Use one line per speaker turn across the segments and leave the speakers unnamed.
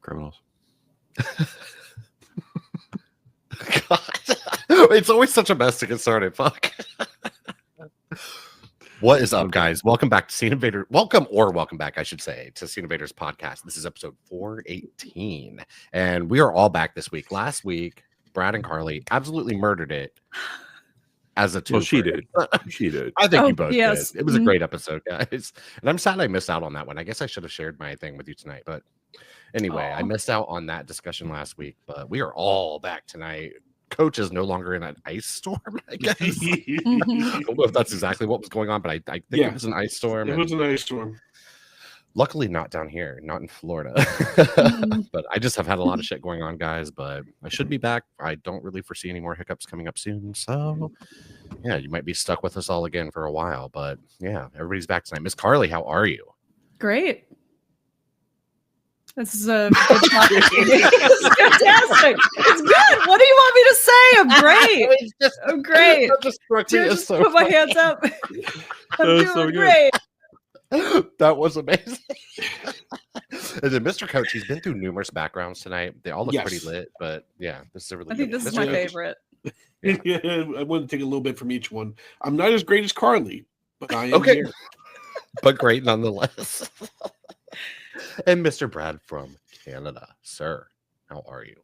criminals.
God. It's always such a mess to get started. Fuck. What is up, guys? Welcome back to Scene Invader. Welcome back, I should say, to Scene Invaders podcast. This is episode 418, and we are all back this week. Last week, Brad and Carly absolutely murdered it as a two.
Well, she did. She did.
I think you both did. It was a
Mhm.
great episode, guys. And I'm sad I missed out on that one. I guess I should have shared my thing with you tonight. But anyway, I missed out on that discussion last week. But we are all back tonight. Coach is no longer in an ice storm, I guess. I don't know if that's exactly what was going on, but I think it was an ice storm.
It was an ice storm.
Luckily, not down here, not in Florida. But I just have had a lot of shit going on, guys. But I should be back. I don't really foresee any more hiccups coming up soon. So, yeah, you might be stuck with us all again for a while. But yeah, everybody's back tonight. Miss Carly, how are you?
Great. This is a good podcast. It's fantastic. It's good. What do you want me to say? I'm great. I'm great. Just put my hands up. I'm doing
so good.
great.
That was amazing. And then Mr. Coach, he's been through numerous backgrounds tonight. They all look pretty lit, but yeah, this is a really
I think
good
this is
one.
my
Mr. Coach,
favorite.
Yeah, I want to take a little bit from each one. I'm not as great as Carly, but I am
Okay.
here.
but great nonetheless. And Mr. Brad from Canada. Sir, how are you?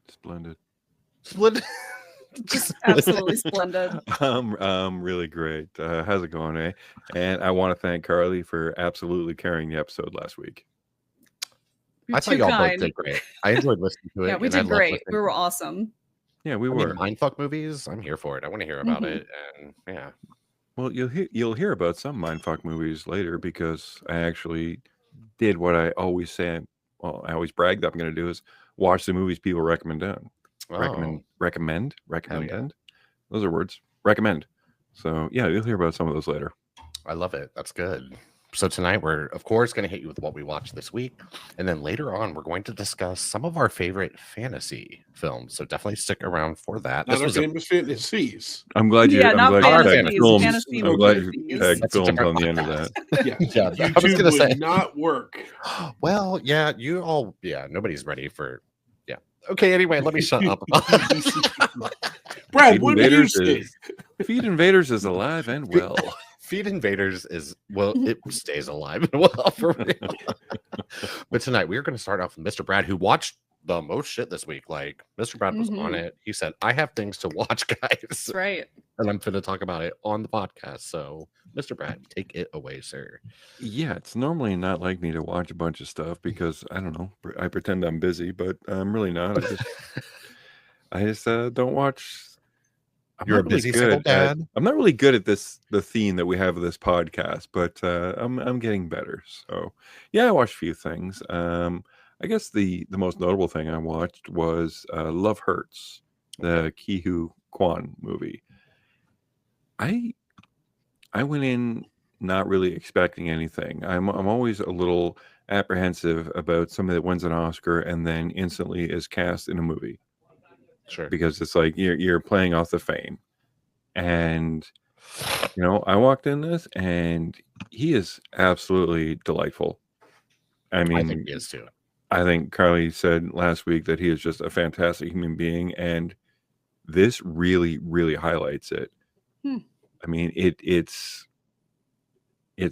Splendid.
Splendid.
Just absolutely splendid.
Really great. How's it going, eh? And I want to thank Carly for absolutely carrying the episode last week.
You're
I thought
too
y'all
kind.
both did great. I enjoyed listening to it.
Yeah, we
and I
did
loved
great.
listening
We were
to it.
awesome.
Yeah, we
I
were.
mean, mindfuck movies, I'm here for it. I want to hear about it. And yeah.
Well, you'll hear about some mindfuck movies later because I actually did what I always say. Well, I always brag that I'm going to do is watch the movies people recommend. Recommend. Those are words. Recommend. So yeah, you'll hear about some of those later.
I love it. That's good. So tonight we're of course going to hit you with what we watched this week, and then later on we're going to discuss some of our favorite fantasy films. So definitely stick around for that.
Not our famous fantasies.
I'm glad you.
Yeah,
I'm
not
glad you
fantasies,
tagged films.
fantasy
I'm glad
movies.
you tagged
That's a
films
different
on the end of
podcast.
that.
Yeah,
Yeah, I was
YouTube
gonna say.
would not work.
Well, yeah, you all, yeah, nobody's ready for, yeah. Okay, anyway, let me shut up.
Brad,
Feed
what did you
Invaders
say?
Feed Invaders is alive and well.
Feed Invaders is, well, it stays alive and well for real. But tonight we are going to start off with Mr. Brad, who watched the most shit this week. Like, Mr. Brad was on it. He said, I have things to watch, guys.
That's right.
And I'm going to talk about it on the podcast. So, Mr. Brad, take it away, sir.
Yeah, it's normally not like me to watch a bunch of stuff because I don't know. I pretend I'm busy, but I'm really not. I just don't watch.
You're a busy single dad.
I'm not really good at the theme that we have of this podcast, but I'm getting better. So yeah, I watched a few things. I guess the most notable thing I watched was Love Hurts, the Ke-Huy Quan movie. I went in not really expecting anything. I'm always a little apprehensive about somebody that wins an Oscar and then instantly is cast in a movie.
Sure.
Because it's like you're playing off the fame. And I walked in this and he is absolutely delightful. I mean,
I think he is too.
I think Carly said last week that he is just a fantastic human being, and this really, really highlights it. I mean, it's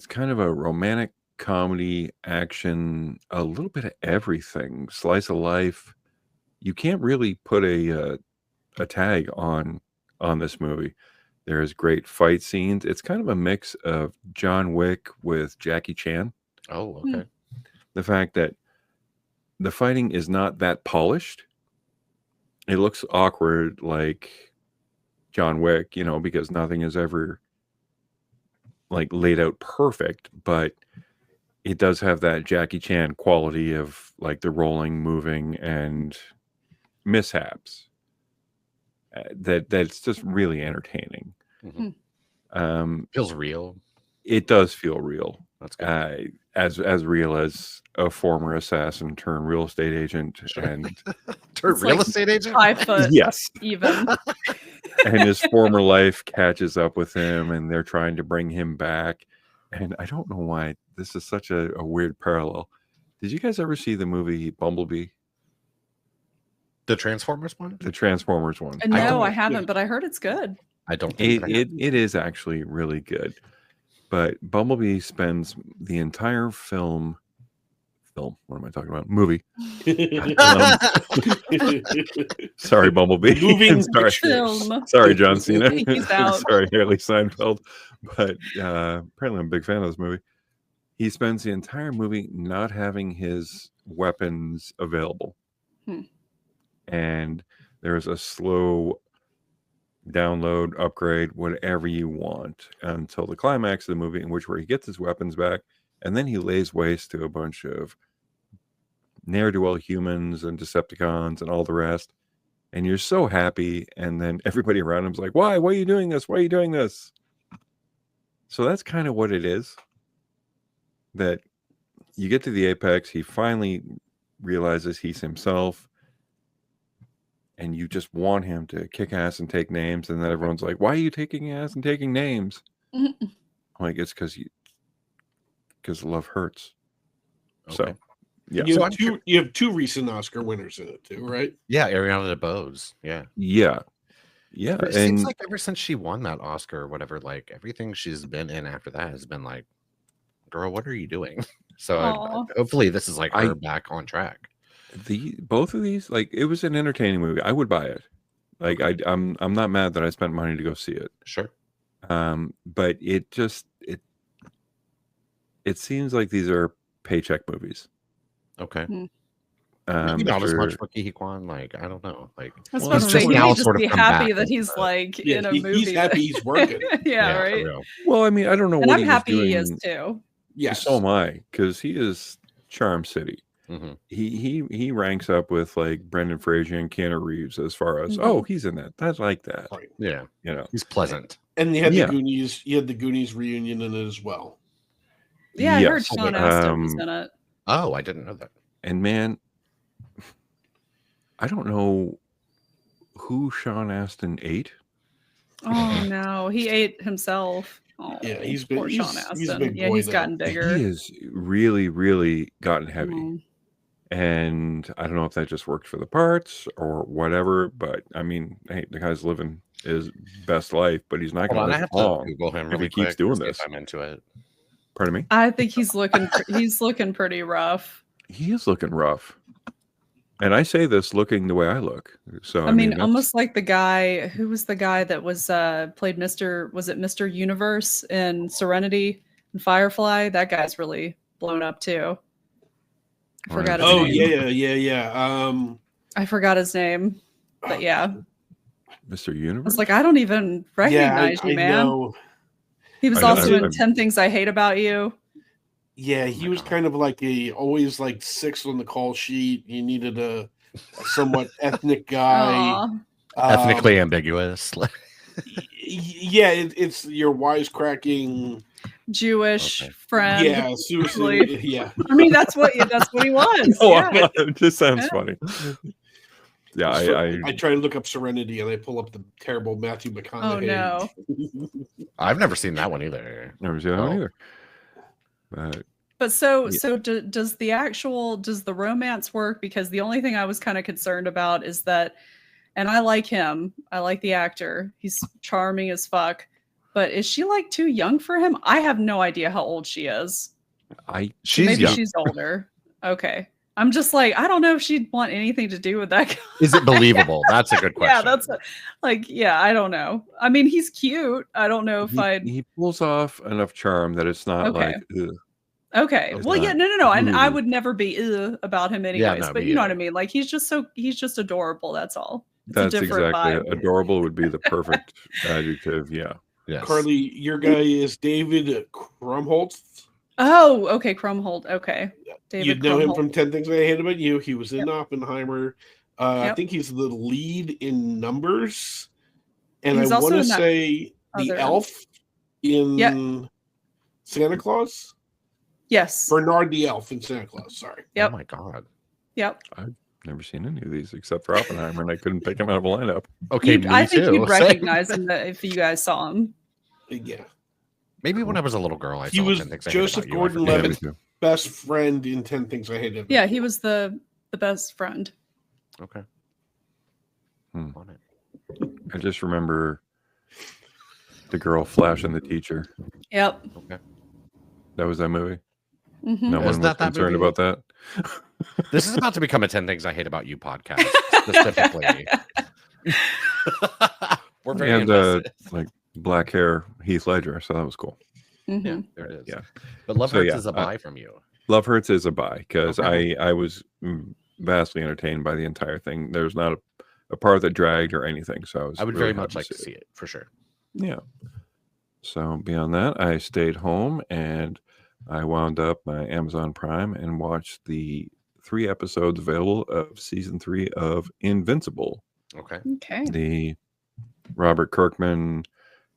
kind of a romantic comedy, action, a little bit of everything, slice of life. You can't really put a tag on this movie. There's great fight scenes. It's kind of a mix of John Wick with Jackie Chan.
Oh, okay.
The fact that the fighting is not that polished. It looks awkward like John Wick, because nothing is ever like laid out perfect, but it does have that Jackie Chan quality of like the rolling, moving, and mishaps that's just really entertaining.
Feels real.
It does feel real.
That's good.
As real as a former assassin turned real estate agent and
Turned real estate agent.
5 foot.
yes,
Even.
and his former life catches up with him and they're trying to bring him back. And I don't know why this is such a weird parallel. Did you guys ever see the movie Bumblebee?
The Transformers one?
The Transformers one.
No, I haven't, but I heard it's good.
I don't think
it is actually really good. But Bumblebee spends the entire film. What am I talking about? Movie. Sorry, Bumblebee.
Moving
sorry.
Film.
Sorry, John Cena.
He's out.
Sorry, Haley Seinfeld. But apparently I'm a big fan of this movie. He spends the entire movie not having his weapons available. And there's a slow download, upgrade, whatever you want, until the climax of the movie, in which where he gets his weapons back, and then he lays waste to a bunch of ne'er-do-well humans and Decepticons and all the rest. And you're so happy, and then everybody around him's like, why are you doing this? Why are you doing this? So that's kind of what it is. That you get to the apex, he finally realizes he's himself, and you just want him to kick ass and take names, and then everyone's like, why are you taking ass and taking names? I'm like, it's because love hurts.
Okay.
So yeah.
You have two recent Oscar winners in it too, right?
Yeah, Ariana DeBose. Yeah.
But
it seems like ever since she won that Oscar or whatever, like everything she's been in after that has been like, girl, what are you doing? So hopefully this is like her back on track.
Both of these, like, it was an entertaining movie. I would buy it. Like, I'm not mad that I spent money to go see it.
Sure.
But it seems like these are paycheck movies.
Okay. Maybe not as much for Ke Huy Quan. Like, I don't know. Like,
that's what I'm saying. He just be happy that he's like in a movie.
He's happy he's working.
Right.
Well, I mean, I don't know
and
what
I'm happy he is too.
Yes.
So am I, because he is Charm City.
Mm-hmm.
He ranks up with like Brendan Fraser and Keanu Reeves as far as he's in that. That's like that.
Right.
Yeah,
he's
pleasant.
And they had the Goonies. You had the Goonies reunion in it as well.
Yeah, I heard Sean Astin was in it.
Oh, I didn't know that.
And man, I don't know who Sean Astin ate.
Oh no, he ate himself. Oh,
yeah, he's
Sean Astin. He's gotten bigger.
He has really, really gotten heavy. And I don't know if that just worked for the parts or whatever, but I mean, hey, the guy's living his best life, but he's not going to live long.
Google him
if he keeps doing this.
I'm into it.
Pardon me?
I think he's looking pretty rough.
He is looking rough. And I say this looking the way I look. So
I mean almost like the guy who was the guy that was played Mr. Universe in Serenity and Firefly. That guy's really blown up too. I forgot his name.
Yeah.
I forgot his name. But yeah.
Mr. Universe?
I was like, I don't even recognize you, man.
Know.
He was also in 10 Things I Hate About You.
Yeah, he was kind of like always like 6 on the call sheet. You needed a somewhat ethnic guy.
Ethnically ambiguous.
Yeah, it's your wisecracking
Jewish friend.
Yeah, seriously. Yeah.
I mean, that's what he was.
It just sounds funny. Yeah,
I try to look up Serenity and I pull up the terrible Matthew McConaughey.
Oh no.
I've never seen that one either.
Never seen that one either.
But so does the romance work? Because the only thing I was kind of concerned about is that, and I like him, I like the actor, he's charming as fuck, but is she like too young for him? I have no idea how old she is.
She's young.
She's older. Okay. I'm just like, I don't know if she'd want anything to do with that guy.
Is it believable? That's a good question.
I don't know. I mean, he's cute. I don't know if
he pulls off enough charm that it's not like, ugh.
Okay.
It's
well,
not,
no. And I would never be about him anyways.
Yeah, no,
but you know what I mean? Like he's just adorable. That's all.
That's exactly it. Adorable would be the perfect adjective. Yeah.
Yes.
Carly, your guy is David Krumholtz.
Oh, okay. Krumholtz. Okay. David
You'd know him from 10 Things I Hate About You. He was in Oppenheimer. I think he's the lead in Numbers. And I want to say the elf in Santa Claus.
Yes.
Bernard the elf in Santa Claus. Sorry.
Yep.
Oh my God.
Yep.
I've never seen any of these except for Oppenheimer, and I couldn't pick him out of a lineup.
Okay,
I think you'd recognize him if you guys saw him.
Yeah.
Maybe when I was a little girl,
he was Joseph Gordon-Levitt. best friend in 10 Things I Hate About
You. Yeah, he was the best friend.
Okay.
On it. I just remember the girl flashing the teacher.
Yep.
Okay.
That was that movie.
Mm-hmm.
No one was concerned about that.
This is about to become a 10 Things I Hate About You podcast, specifically. We're very invested.
Like black hair Heath Ledger, so that was cool.
Mm-hmm.
Yeah, there it is.
Yeah.
But Love Hurts is a buy from you.
Love Hurts is a buy because I was vastly entertained by the entire thing. There's not a part that dragged or anything, so
I would
really
very much like to see it for sure.
Yeah. So beyond that, I stayed home and I wound up my Amazon Prime and watched the 3 episodes available of season 3 of Invincible.
Okay.
The Robert Kirkman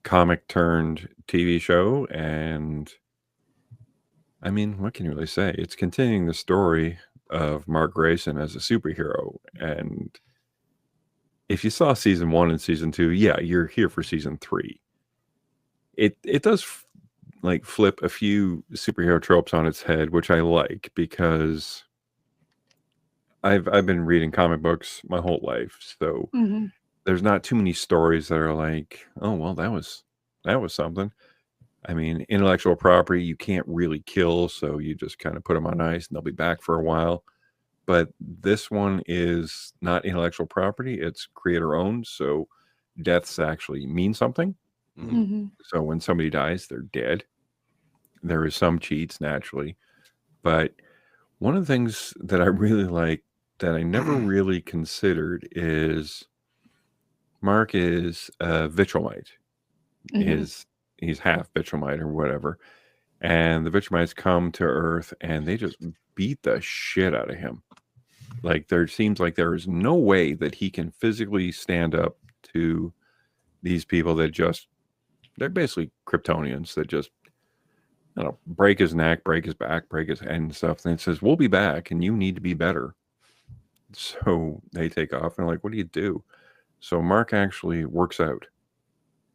comic turned TV show, and I mean, what can you really say? It's continuing the story of Mark Grayson as a superhero, and if you saw season 1 and season 2, yeah, you're here for season 3. It does like flip a few superhero tropes on its head, which I like because I've been reading comic books my whole life, so there's not too many stories that are like, oh well, that was something. I mean, intellectual property you can't really kill, so you just kind of put them on ice and they'll be back for a while. But this one is not intellectual property; it's creator owned, so deaths actually mean something. So when somebody dies, they're dead. There is some cheats naturally, but one of the things that I really like that I never really considered is Mark is a Vitruvian. He's half Vitruvian or whatever, and the Vitruvians come to Earth and they just beat the shit out of him. Like there seems like there is no way that he can physically stand up to these people that they're basically Kryptonians that just, break his neck, break his back, break his head and stuff. And it says, we'll be back and you need to be better. So they take off and like, what do you do? So Mark actually works out.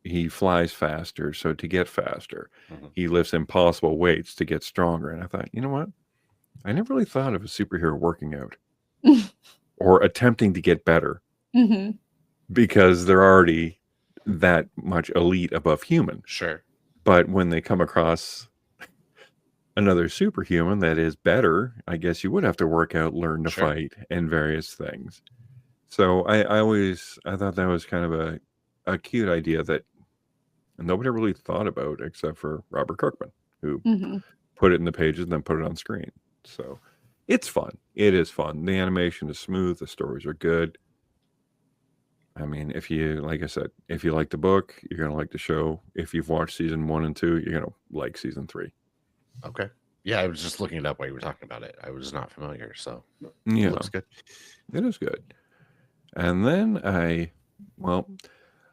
He flies faster. So to get faster, he lifts impossible weights to get stronger. And I thought, you know what? I never really thought of a superhero working out or attempting to get better because they're already that much elite above human.
Sure.
But when they come across another superhuman that is better, I guess you would have to work out, learn to fight, and various things. So I thought that was kind of a cute idea that nobody really thought about except for Robert Kirkman, who put it in the pages and then put it on screen. So it's fun. It is fun. The animation is smooth. The stories are good. I mean, like I said, if you like the book, you're going to like the show. If you've watched season 1 and 2, you're going to like season 3.
Okay. Yeah, I was just looking it up while you were talking about it. I was not familiar, so
yeah,
it looks good.
It is good. And then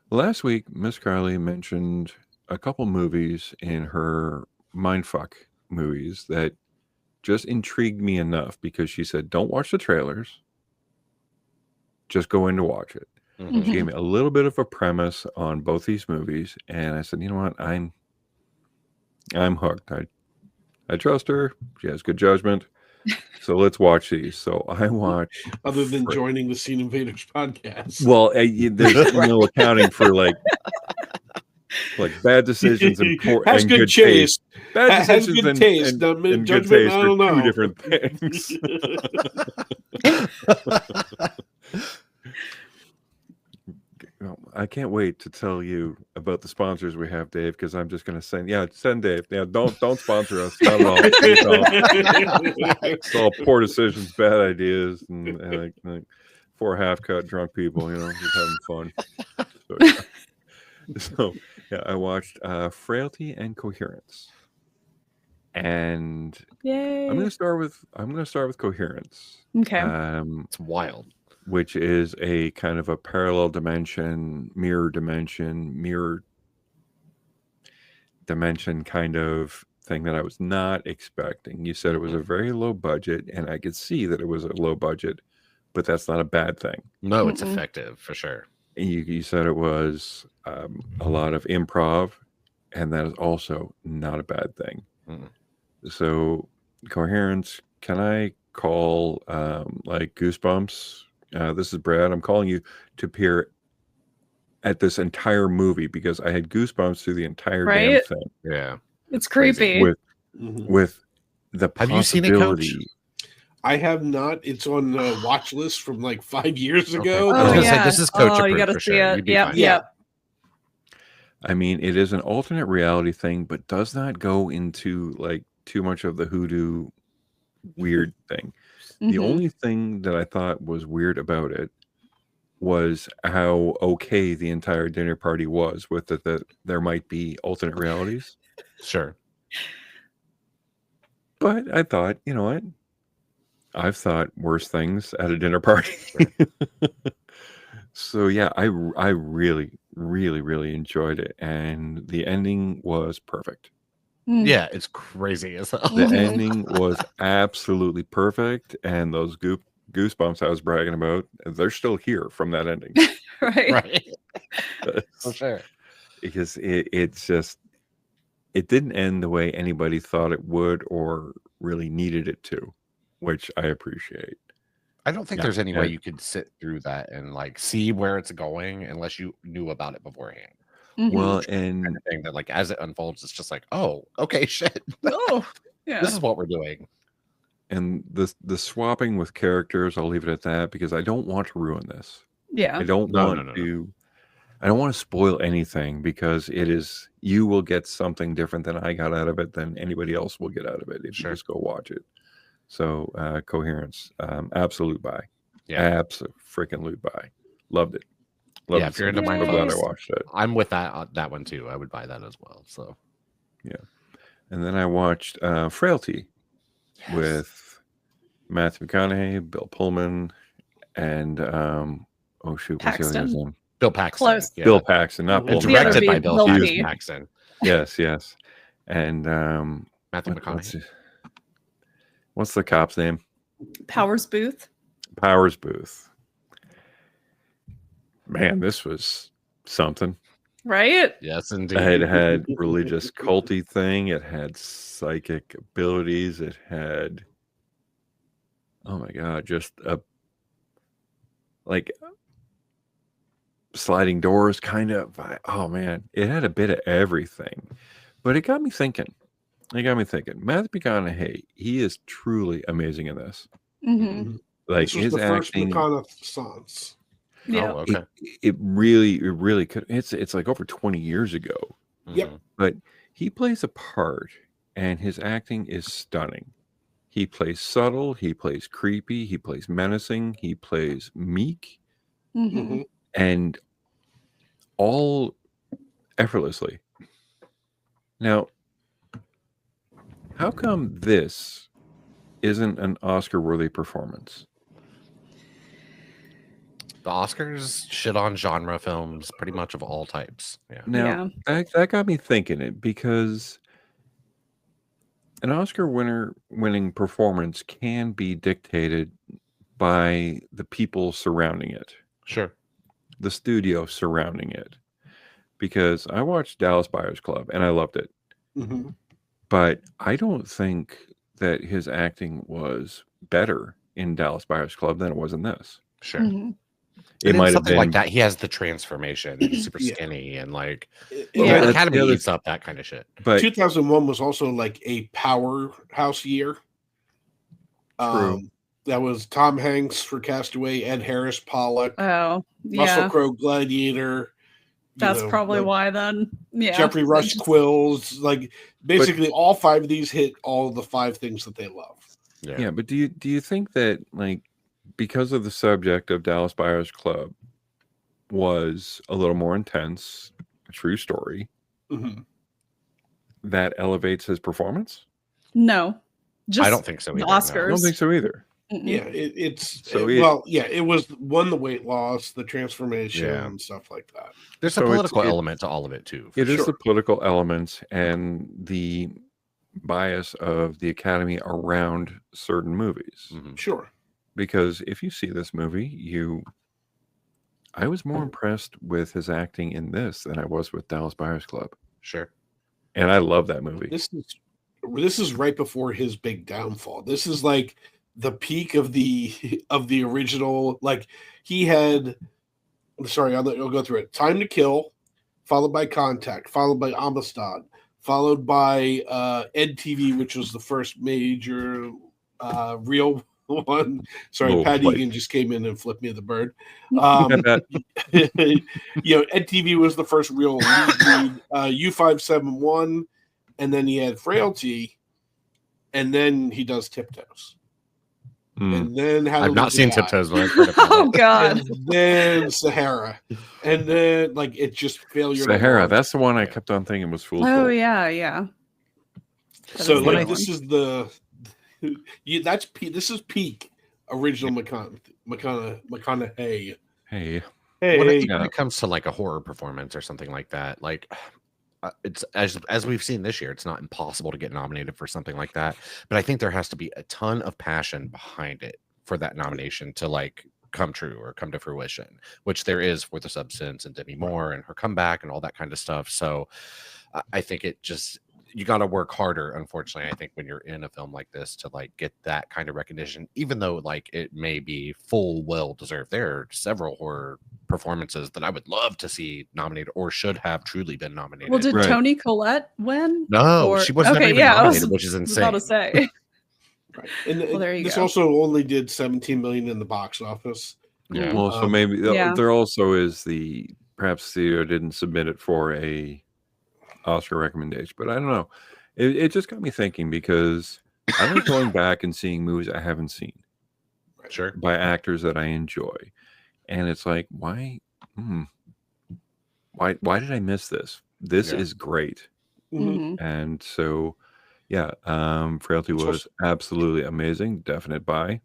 last week, Miss Carly mentioned a couple movies in her Mindfuck movies that just intrigued me enough because she said, don't watch the trailers. Just go in to watch it. She gave me a little bit of a premise on both these movies, and I said, you know what, I'm hooked. I trust her. She has good judgment. So let's watch these. So I watch.
Other than joining the Scene Invaders podcast.
Well, there's no accounting for like bad decisions and good taste.
Bad decisions and good taste are
2 different things. I can't wait to tell you about the sponsors we have, Dave, because I'm just going to send Dave. Yeah, don't sponsor us. Not at all. It's all poor decisions, bad ideas, and like 4 half-cut drunk people, just having fun. So I watched Frailty and Coherence. And
Yay.
I'm going to start with Coherence.
Okay.
It's wild.
Which is a kind of a parallel dimension, mirror dimension kind of thing that I was not expecting. You said it was a very low budget, and I could see that it was a low budget, but that's not a bad thing.
No, it's effective for sure.
And you said it was a lot of improv, and that is also not a bad thing. So Coherence, can I call like Goosebumps? This is Brad. I'm calling you to appear at this entire movie because I had goosebumps through the entire damn thing.
Yeah.
It's creepy.
With the possibility.
Have you seen it, Coach?
I have not. It's on the watch list from like 5 years ago.
Okay.
I was gonna say, this is Coach
you
approved
gotta
for
see
sure.
it. Yep.
I mean, it is an alternate reality thing, but does not go into like too much of the hoodoo weird thing. The only thing that I thought was weird about it was how okay the entire dinner party was with it, that there might be alternate realities.
Sure.
But I thought, you know what? I've thought worse things at a dinner party. So yeah, I really, really, really enjoyed it. And the ending was perfect.
Yeah, it's crazy as hell.
The ending was absolutely perfect. And those goosebumps I was bragging about, they're still here from that ending.
Right.
For sure.
Because it's just, it didn't end the way anybody thought it would or really needed it to, which I appreciate.
I don't think there's any way you could sit through that and like see where it's going unless you knew about it beforehand.
Well, and
kind of thing that like as it unfolds, it's just like, oh, okay, shit.
Oh, yeah.
This is what we're doing.
And the swapping with characters, I'll leave it at that because I don't want to ruin this.
Yeah.
I don't want to. I don't want to spoil anything because it is. You will get something different than I got out of it than anybody else will get out of it if you just go watch it. So Coherence, absolute buy.
Yeah,
absolute freaking loot buy. Loved it. Loved
if you're into
I'm glad I watched it.
I'm with that one too. I would buy that as well. So
yeah, and then I watched Frailty with Matthew McConaughey, Bill Pullman, and oh shoot, what's the other guy's name?
Bill Paxton.
Close.
Yeah.
Bill Paxton, not Pullman.
Directed by Bill Paxton.
Yes. And
Matthew McConaughey.
What's the cop's name?
Powers Booth.
Man, this was something.
Right?
Yes, indeed.
It had religious culty thing. It had psychic abilities. It had, oh my God, just like sliding doors kind of. Oh man, it had a bit of everything. But it got me thinking. Matthew McConaughey, he is truly amazing in this. Like his acting.
McConaughey.
Yeah.
Oh, okay.
It really could. It's like over 20 years ago.
Yep.
But he plays a part, and his acting is stunning. He plays subtle. He plays creepy. He plays menacing. He plays meek, and all effortlessly. Now, how come this isn't an Oscar-worthy performance?
The Oscars shit on genre films pretty much of all types. Yeah.
Now, that got me thinking it because an Oscar winning performance can be dictated by the people surrounding it.
Sure.
The studio surrounding it. Because I watched Dallas Buyers Club and I loved it. But I don't think that his acting was better in Dallas Buyers Club than it was in this.
Sure.
It might have been
like that. He has the transformation. He's super skinny and like
Yeah.
the Academy eats up that kind of shit.
But
2001 was also like a powerhouse year.
True.
That was Tom Hanks for Castaway, Ed Harris, Pollock,
Oh,
Russell
yeah.
Crowe, Gladiator.
That's probably why then. Yeah.
Jeffrey Rush Quills. Like basically all five of these hit all the five things that they love.
Yeah, but do you think that like because of the subject of Dallas Buyers Club was a little more intense, a true story, that elevates his performance?
No. Just
I don't think so either.
Oscars.
No. I don't think so either.
Yeah, it was the weight loss, the transformation, and stuff like that.
There's a political element to all of it too.
It is the political elements and the bias of the Academy around certain movies.
Sure.
Because if you see this movie, I was more impressed with his acting in this than I was with Dallas Buyers Club.
Sure.
And I love that movie.
This is this is right before his big downfall. This is like the peak of the original. Like he had, sorry, I'll go through it. Time to Kill, followed by Contact, followed by Amistad, followed by Ed TV, which was the first major real one. Sorry, Pat Egan just came in and flipped me the bird. Ed TV was the first real lead. U571, and then he had Frailty, and then he does Tiptoes. And then
I've not seen Tiptoes, but I've heard
about oh God!
And then Sahara, and then like it just failure.
Sahara, that's the one I kept on thinking was Fool's
Oh
Gold.
yeah.
So like this is the this is peak original McConaughey.
Hey.
When it comes to like a horror performance or something like that, like it's as we've seen this year, it's not impossible to get nominated for something like that. But I think there has to be a ton of passion behind it for that nomination to like come true or come to fruition, which there is for The Substance and Demi Moore and her comeback and all that kind of stuff. So I think it just, you got to work harder, unfortunately, I think, when you're in a film like this to like get that kind of recognition, even though like it may be full well deserved. There are several horror performances that I would love to see nominated or should have truly been nominated.
Well, did Toni Collette win?
No, she wasn't even nominated, which is insane.
I was about to say.
Right. And there you go. Also only did 17 million in the box office.
Yeah. Well, so maybe there also is perhaps studio didn't submit it for a Oscar recommendation, but I don't know. It just got me thinking, because I like going back and seeing movies I haven't seen,
sure,
by actors that I enjoy, and it's like, why did I miss this? This is great.
Mm-hmm.
And so, Frailty was absolutely amazing. Definite buy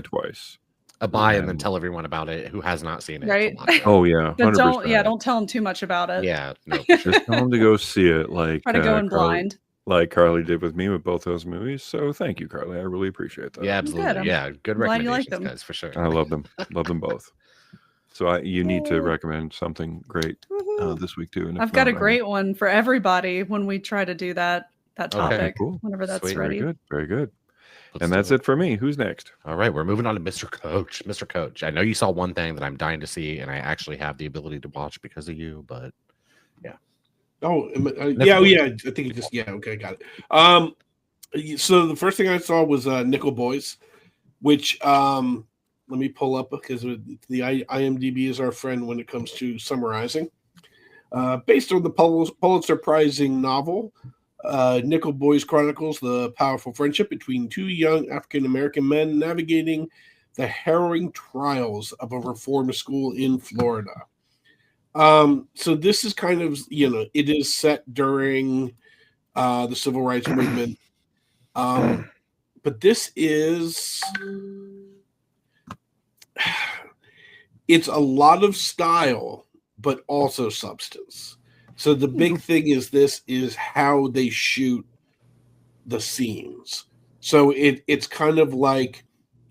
twice.
A buy and then tell everyone about it who has not seen it.
Right.
Oh yeah. 100%.
Don't tell them too much about it.
Yeah. No,
just tell them to go see it. Like
try to go in blind.
Like Carly did with me with both those movies. So thank you, Carly. I really appreciate that.
Yeah, absolutely. Good recommendations, guys, for sure.
I love them. Love them both. So you need to recommend something great this week too. And
I've got a great one for everybody when we try to do that topic.
Okay, cool.
Whenever that's ready.
Very good. And that's it for me. Who's next?
All right, we're moving on to Mr. Coach. Mr. Coach, I know you saw one thing that I'm dying to see, and I actually have the ability to watch because of you, but yeah.
Oh, yeah. I think you just, okay, got it. So the first thing I saw was Nickel Boys, which let me pull up, because the IMDb is our friend when it comes to summarizing. Based on the Pulitzer Prizing novel, Nickel Boys chronicles the powerful friendship between two young African-American men navigating the harrowing trials of a reform school in Florida. So this is kind of, it is set during the civil rights movement. But this is, it's a lot of style, but also substance. So the big thing is this is how they shoot the scenes. So it's kind of like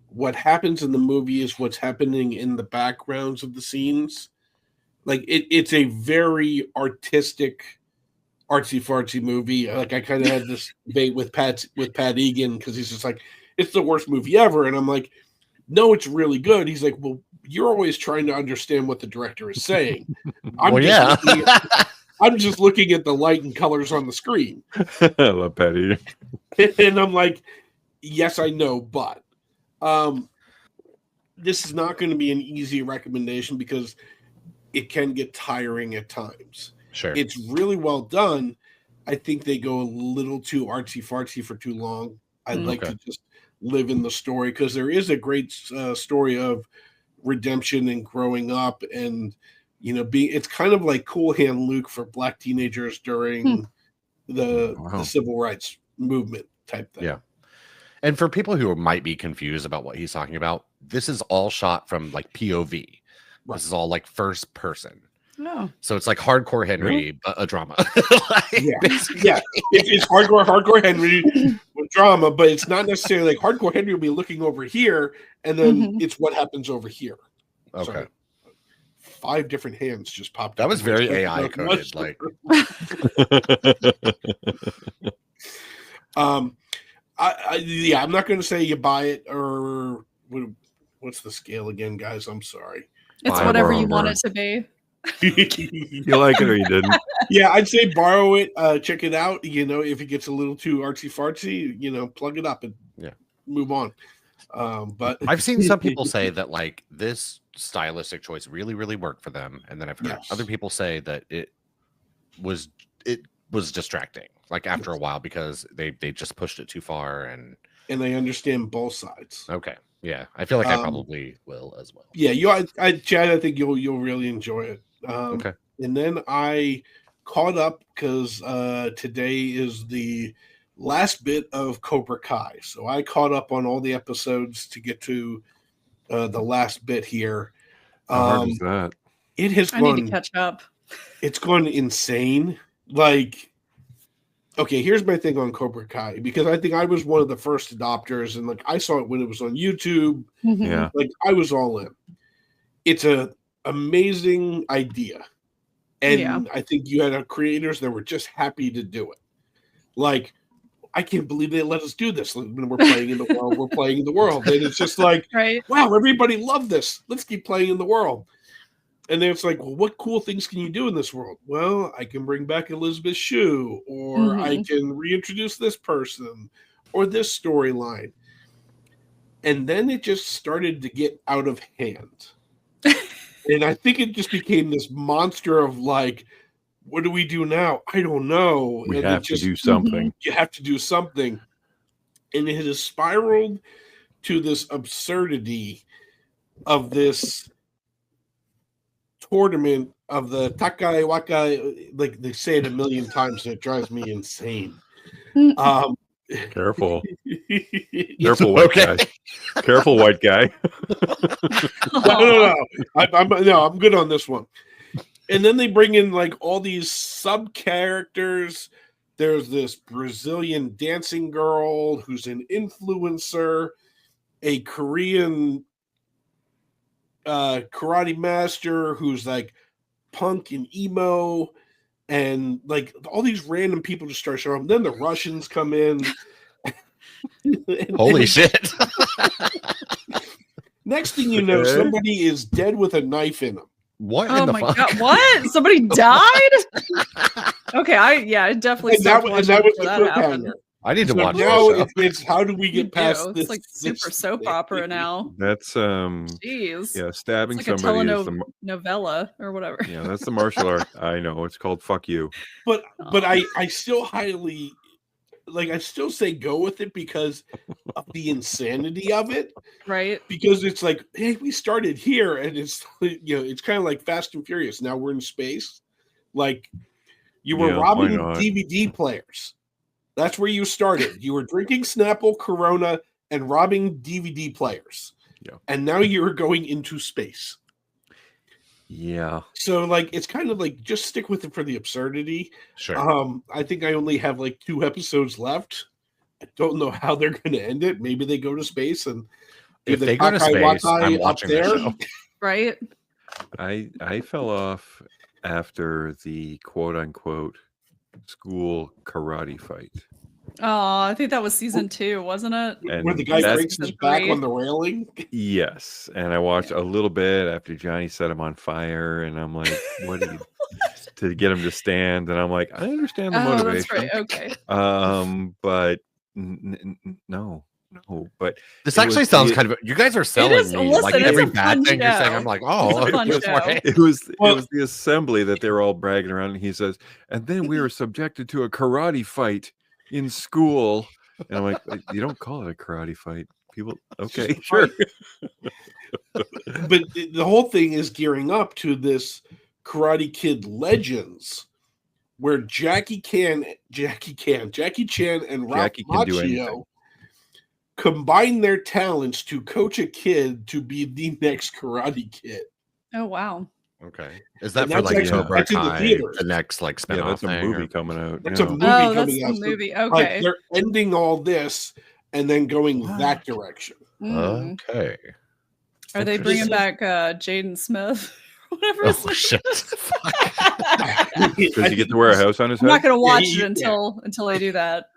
what happens in the movie is what's happening in the backgrounds of the scenes. Like it's a very artistic, artsy fartsy movie. Like I kind of had this debate with Pat Egan, because he's just like, it's the worst movie ever. And I'm like, no, it's really good. He's like, well, you're always trying to understand what the director is saying. I'm just looking at the light and colors on the screen.
I love Patty.
And I'm like, yes, I know, but this is not going to be an easy recommendation because it can get tiring at times.
Sure.
It's really well done. I think they go a little too artsy fartsy for too long. I'd like to just live in the story, because there is a great story of redemption and growing up, and it's kind of like Cool Hand Luke for Black teenagers during the civil rights movement type thing.
Yeah. And for people who might be confused about what he's talking about, this is all shot from like POV. Right. This is all like first person.
No.
So it's like Hardcore Henry, but a drama.
It's hardcore Henry with drama, but it's not necessarily like Hardcore Henry will be looking over here, and then it's what happens over here.
Okay.
So, 5 different hands just popped.
That was very AI coded. Like,
I'm not going to say you buy it or what's the scale again, guys? I'm sorry.
It's whatever you want it to be.
You like it or you didn't?
Yeah, I'd say borrow it, check it out. If it gets a little too artsy fartsy, plug it up and move on. But
I've seen some people say that like this stylistic choice really, really worked for them, and then I've heard other people say that it was distracting, like after a while because they just pushed it too far, and
they understand both sides.
Okay, yeah, I feel like I probably will as well.
Yeah, Chad, I think you'll really enjoy it. Okay, and then I caught up because today is the last bit of Cobra Kai, so I caught up on all the episodes to get to the last bit here.
How hard is that?
It has
I need to catch up.
It's gone insane. Like, okay, here's my thing on Cobra Kai, because I think I was one of the first adopters, and like I saw it when it was on YouTube.
Yeah,
like I was all in. It's a amazing idea, and I think you had creators that were just happy to do it. Like, I can't believe they let us do this. When we're playing in the world, we're playing in the world, and it's just like, wow, everybody loved this. Let's keep playing in the world. And then it's like, well, what cool things can you do in this world? Well, I can bring back Elizabeth Shue, or I can reintroduce this person, or this storyline. And then it just started to get out of hand. And I think it just became this monster of like, what do we do now? I don't know.
We have to do something.
You have to do something. And it has spiraled to this absurdity of this tournament of the Takai Waka, like they say it a million times, and it drives me insane.
Careful, white guy. Careful, white guy.
No. I'm good on this one. And then they bring in like all these sub characters. There's this Brazilian dancing girl who's an influencer, a Korean karate master who's like punk and emo, and like all these random people just start showing up. Then the Russians come in.
Holy shit.
Next thing you know, somebody is dead with a knife in them.
What?
Oh my god! What? Somebody died? Okay, I definitely.
That was the cliffhanger.
I need to watch.
Now it's how do we get past this?
It's like super soap opera now.
That's
Jeez.
Yeah, stabbing
it's like
somebody
is the novella or whatever.
Yeah, that's the martial art. I know it's called "fuck you."
But I still highly. Like, I still say go with it because of the insanity of it.
Right.
Because it's like, hey, we started here, and it's, it's kind of like Fast and Furious. Now we're in space. Like, you were robbing DVD players. That's where you started. You were drinking Snapple, Corona, and robbing DVD players.
Yeah.
And now you're going into space.
Yeah.
So like it's kind of like just stick with it for the absurdity.
Sure.
I think I only have like 2 episodes left. I don't know how they're going to end it. Maybe they go to space, and
if they go to space, I'm watching that show.
Right.
I fell off after the quote unquote school karate fight.
Oh, I think that was season 2, wasn't it?
And
where the guy breaks his back on the railing?
Yes. And I watched a little bit after Johnny set him on fire, and I'm like, what do you to get him to stand? And I'm like, I understand the motivation.
That's right. Okay.
But no. But
this actually sounds kind of. You guys are selling me like every bad thing you're saying. I'm like, oh,
it was the assembly that they were all bragging around, and he says, and then we were subjected to a karate fight in school, and I'm like, you don't call it a karate fight, people. Okay, sure.
But the whole thing is gearing up to this Karate Kid Legends, where Jackie Chan, and Ralph Macchio combine their talents to coach a kid to be the next Karate Kid.
Oh wow!
Okay, is that for like Cobra Kai, the next like spinoff?
Yeah, that's a movie coming out.
That's a movie coming out.
That's the movie. Okay,
like, they're ending all this and then going that direction.
Okay.
Are they bringing back Jaden Smith? Whatever.
Oh shit!
Does he get to wear a house on his head?
I'm not going to watch it until they do that.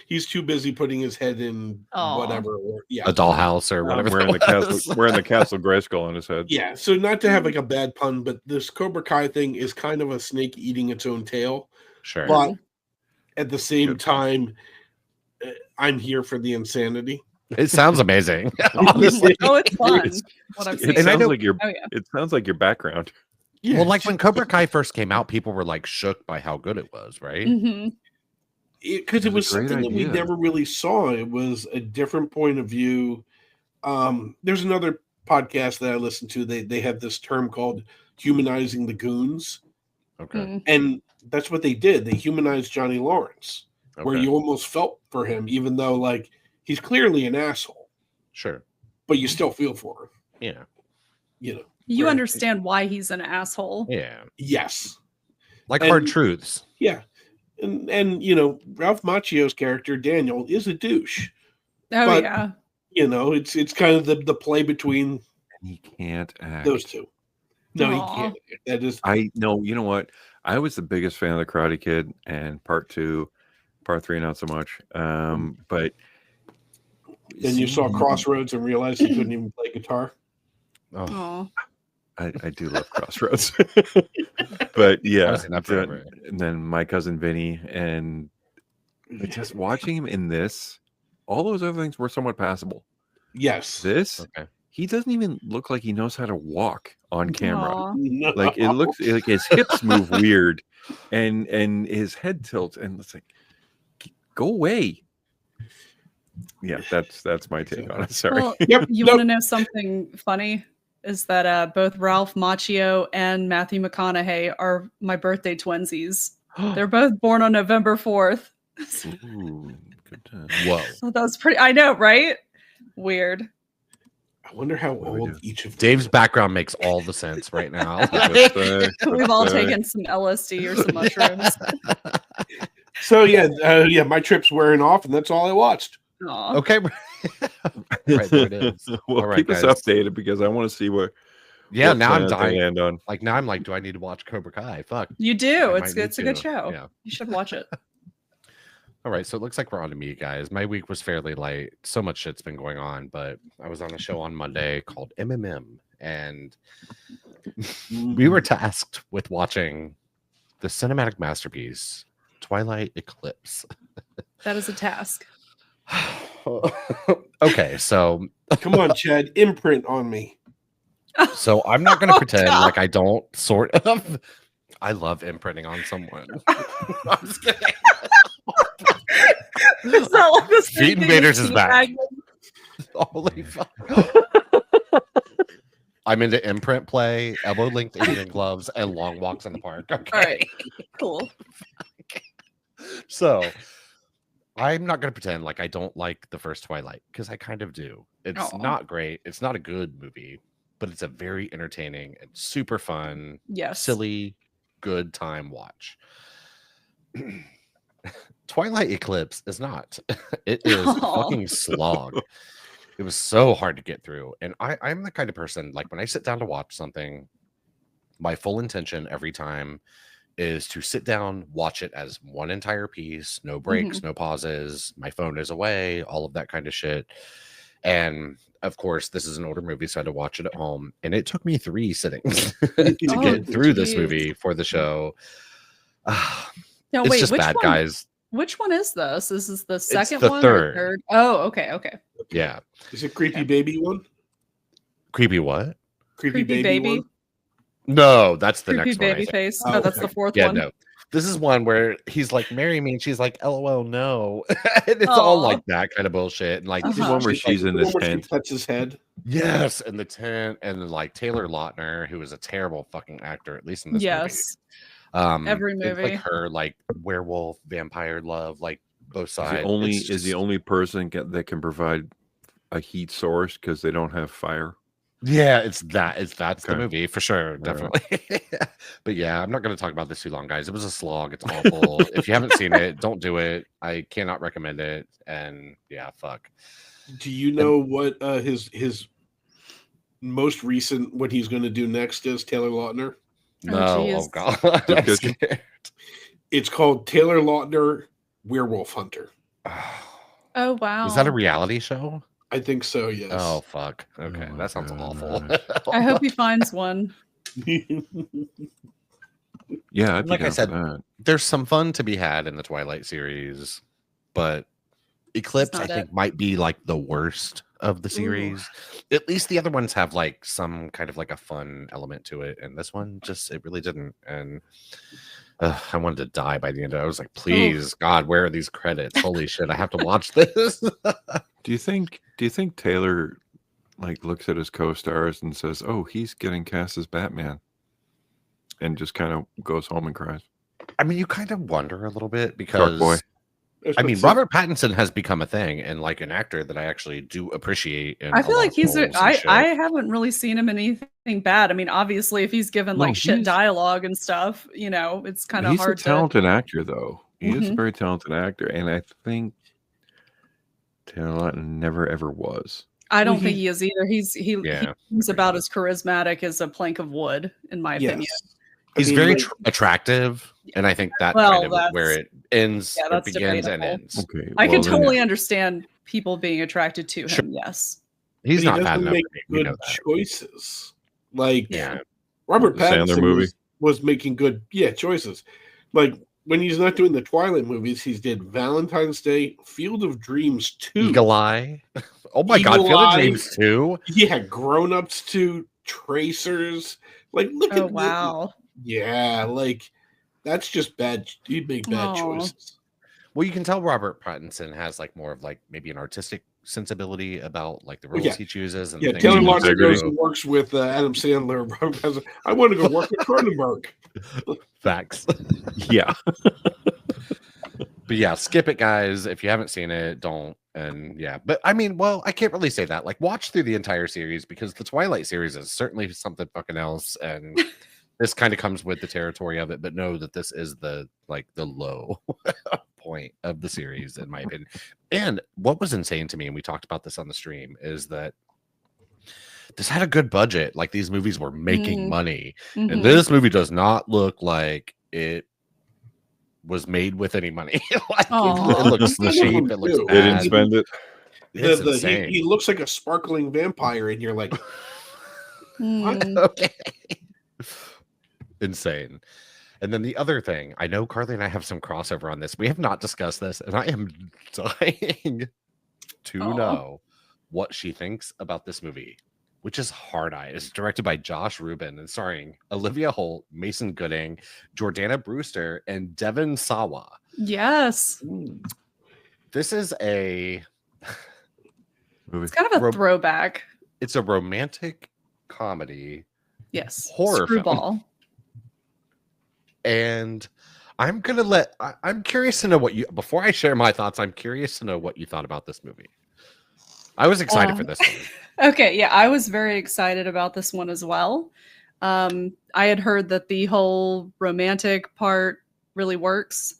He's too busy putting his head in whatever,
a dollhouse or whatever.
Wearing the Castle Grayskull on his head.
Yeah. So not to have like a bad pun, but this Cobra Kai thing is kind of a snake eating its own tail.
Sure.
But at the same time, I'm here for the insanity.
It sounds amazing.
Honestly. It's fun.
It sounds like your background.
Yeah. Well, like when Cobra Kai first came out, people were like shook by how good it was, right?
Mm-hmm.
Because it was something that we never really saw. It was a different point of view. There's another podcast that I listen to. They have this term called humanizing the goons.
Okay.
And that's what they did. They humanized Johnny Lawrence, where you almost felt for him, even though like he's clearly an asshole.
Sure.
But
you still feel for him.
Yeah.
You know.
You understand why he's an asshole.
Yeah.
Yes.
Like hard truths.
Yeah. And you know, Ralph Macchio's character Daniel is a douche.
Oh yeah.
You know, it's kind of the play between.
He can't act.
Those two. No, he can't. That is.
I know. You know what? I was the biggest fan of the Karate Kid, and part 2, part 3, not so much. But
then you saw Crossroads and realized he couldn't even play guitar.
Oh.
I do love Crossroads. But yeah, and then My Cousin Vinny, and just watching him in this, all those other things were somewhat passable.
Yes.
This, he doesn't even look like he knows how to walk on camera.
No.
Like it looks like his hips move weird, and his head tilts, and it's like, go away. Yeah, that's my take on it. Sorry.
Well, you want to know something funny? Is that both Ralph Macchio and Matthew McConaughey are my birthday twinsies. They're both born on November 4th.
Ooh, good time.
Whoa.
So that was pretty, I know, right? Weird.
I wonder how old each of them.
Dave's background makes all the sense right now.
We've all taken some LSD or some mushrooms.
So my trip's wearing off, and that's all I watched.
Aww.
Okay. Right, there it is.
Well,
all right,
keep us updated because I want to see what.
Yeah, now I'm dying.
Land on.
Like now I'm like, do I need to watch Cobra Kai? Fuck.
You do. It's a good show.
Yeah.
You should watch it.
All right, so it looks like we're on to me, guys. My week was fairly light. So much shit's been going on, but I was on a show on Monday called MMM, and we were tasked with watching the cinematic masterpiece, Twilight Eclipse.
That is a task.
Okay, so
come on, Chad, imprint on me.
So I'm not going to pretend like I don't sort of. I love imprinting on someone. I'm just kidding. Feet Invaders is back. Holy fuck. I'm into imprint play, elbow length Indian gloves, and long walks in the park. Okay.
All right. Cool.
So I'm not going to pretend like I don't like the first Twilight, because I kind of do. It's not great. It's not a good movie, but it's a very entertaining and super fun, silly, good time watch. Twilight Eclipse is not. It is a fucking slog. It was so hard to get through. And I'm the kind of person, like when I sit down to watch something, my full intention every time is to sit down, watch it as one entire piece, no breaks, no pauses, my phone is away, all of that kind of shit. And of course, this is an older movie, so I had to watch it at home. And it took me 3 sittings to get through this movie for the show.
No,
it's
wait,
just
which
bad,
one?
guys.
Which one is this? This is the second
the
one
third.
or third? Oh, okay.
Yeah.
Is it Creepy Baby one?
Creepy what?
Creepy baby one?
No, that's the
Creepy
next
baby
one.
face. No, that's the fourth
Yeah,
one.
no. This is one where he's like, marry me, and she's like, LOL, no. And it's all like that kind of bullshit. And like
the one where she's in this tent.
She cuts his head.
Yes, in the tent, and then like Taylor Lautner, who is a terrible fucking actor, at least in this movie.
Every movie.
Like her like werewolf vampire love, like both sides.
Is the only person that can provide a heat source because they don't have fire.
Yeah, that's the movie for sure, definitely. But yeah, I'm not going to talk about this too long, guys. It was a slog. It's awful. If you haven't seen it, don't do it. I cannot recommend it. And yeah, fuck.
Do you know what his most recent, what he's going to do next is, Taylor Lautner?
No, oh god. I'm scared.
It's called Taylor Lautner Werewolf Hunter.
Oh wow!
Is that a reality show?
I think so. Yes.
Oh fuck. Okay, that sounds awful.
I hope he finds one.
Yeah,
like I said, there's some fun to be had in the Twilight series, but Eclipse, I think, might be like the worst of the series. Ooh. At least the other ones have like some kind of like a fun element to it, and this one it really didn't. And I wanted to die by the end of it. I was like, please, God, where are these credits? Holy shit, I have to watch this.
Do you think Taylor like looks at his co-stars and says, "Oh, he's getting cast as Batman," and just kind of goes home and cries?
I mean, you kind of wonder a little bit because
Boy.
I mean, Robert Pattinson has become a thing and like an actor that I actually do appreciate.
I feel like I haven't really seen him in anything bad. I mean, obviously, if he's given like shit dialogue and stuff, you know, it's kind of hard.
He's a talented actor, though. He is a very talented actor, and I think Taylor Lautner never ever was.
I don't think he is either. He's about as charismatic as a plank of wood, in my opinion.
He's very attractive, and I think that kind of where it ends, it begins and ends.
Okay,
I can totally understand people being attracted to him. Yes,
he's not bad enough.
Make good choices. Like Robert Pattinson was making good choices. Like when he's not doing the Twilight movies, he's did Valentine's Day, Field of Dreams 2,
Eagle Eye. Oh my God, Field of Dreams 2.
Yeah, Grown Ups 2, Tracers. Like look at
wow.
Yeah, like that's just bad. He'd make bad choices.
Well, you can tell Robert Pattinson has like more of like maybe an artistic sensibility about like the roles he chooses. And
Taylor Lautner goes and works with Adam Sandler. I want to go work at Cronenberg.
Facts.
Yeah.
But yeah, skip it, guys. If you haven't seen it, don't. And but I mean, well, I can't really say that. Like, watch through the entire series because the Twilight series is certainly something fucking else, and this kind of comes with the territory of it. But know that this is the low point of the series, in my opinion. And what was insane to me, and we talked about this on the stream, is that this had a good budget. Like these movies were making money, and this movie does not look like it was made with any money. Like, it looks cheap. It looks bad.
They didn't spend it.
He looks like a sparkling vampire, and you're like, what?
Okay. Insane. And then the other thing, I know Carly and I have some crossover on this. We have not discussed this, and I am dying to know what she thinks about this movie, which is Hard Eye. It's directed by Josh Rubin and starring Olivia Holt, Mason Gooding, Jordana Brewster, and Devon Sawa.
Yes.
This is a
movie. It's kind of a throwback.
It's a romantic comedy.
Yes.
Horror
Screwball.
film. And I'm curious to know before I share my thoughts, I'm curious to know what you thought about this movie. I was excited for this one.
Okay, yeah, I was very excited about this one as well. I had heard that the whole romantic part really works.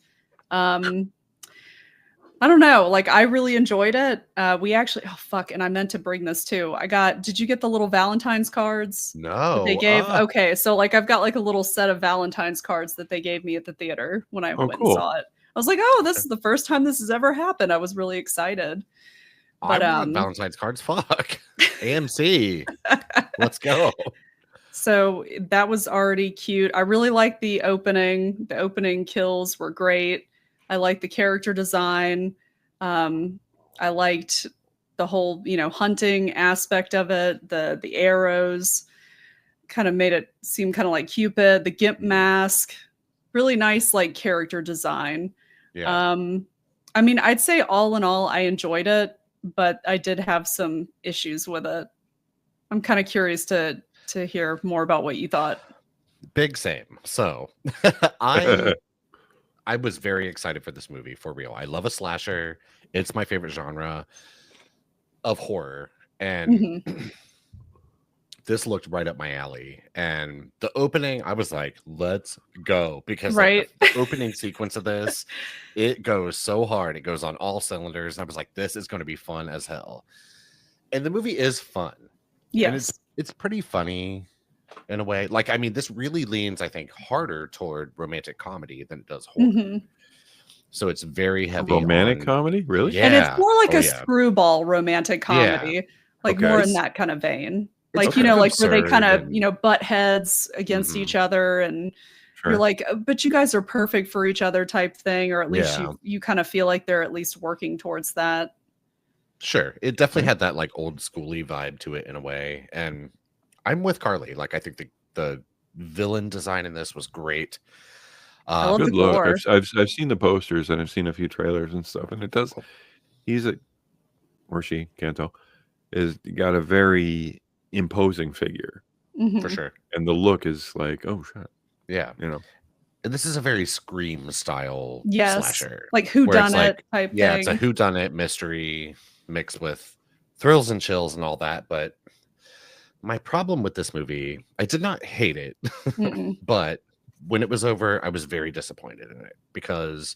I don't know, like I really enjoyed it. We actually, and I meant to bring this too. Did you get the little Valentine's cards?
No.
They gave, okay, so like I've got like a little set of Valentine's cards that they gave me at the theater when I went and saw it. I was like, this is the first time this has ever happened. I was really excited. But
I want Valentine's cards. Fuck. AMC. Let's go.
So that was already cute. I really liked the opening. The opening kills were great. I liked the character design. I liked the whole, hunting aspect of it. The arrows kind of made it seem kind of like Cupid. The gimp mask, really nice, like character design.
Yeah.
I mean, I'd say all in all, I enjoyed it, but I did have some issues with it. I'm kind of curious to hear more about what you thought.
Big same. So I was very excited for this movie, for real. I love a slasher. It's my favorite genre of horror. And this looked right up my alley. And the opening, I was like, let's go. Because like, the opening sequence of this, it goes so hard. It goes on all cylinders. And I was like, this is going to be fun as hell. And the movie is fun.
Yes.
And it's pretty funny in a way. Like, I mean, this really leans, I think, harder toward romantic comedy than it does horror. So it's very heavy.
Romantic comedy? Really?
Yeah. And it's more like a screwball romantic comedy, like more in that kind of vein. Like, you know, like where they kind of, you know, butt heads against each other and you're like, but you guys are perfect for each other type thing, or at least you kind of feel like they're at least working towards that.
Sure. It definitely had that like old schooly vibe to it in a way. And I'm with Carly. Like, I think the villain design in this was great.
Good look. I've seen the posters and I've seen a few trailers and stuff, and it does. He's she can't tell, is got a very imposing figure
for sure,
and the look is like, oh shit,
yeah,
you know.
And this is a very Scream style slasher,
like whodunit type thing.
It's a whodunit mystery mixed with thrills and chills and all that. But my problem with this movie, I did not hate it, but when it was over, I was very disappointed in it because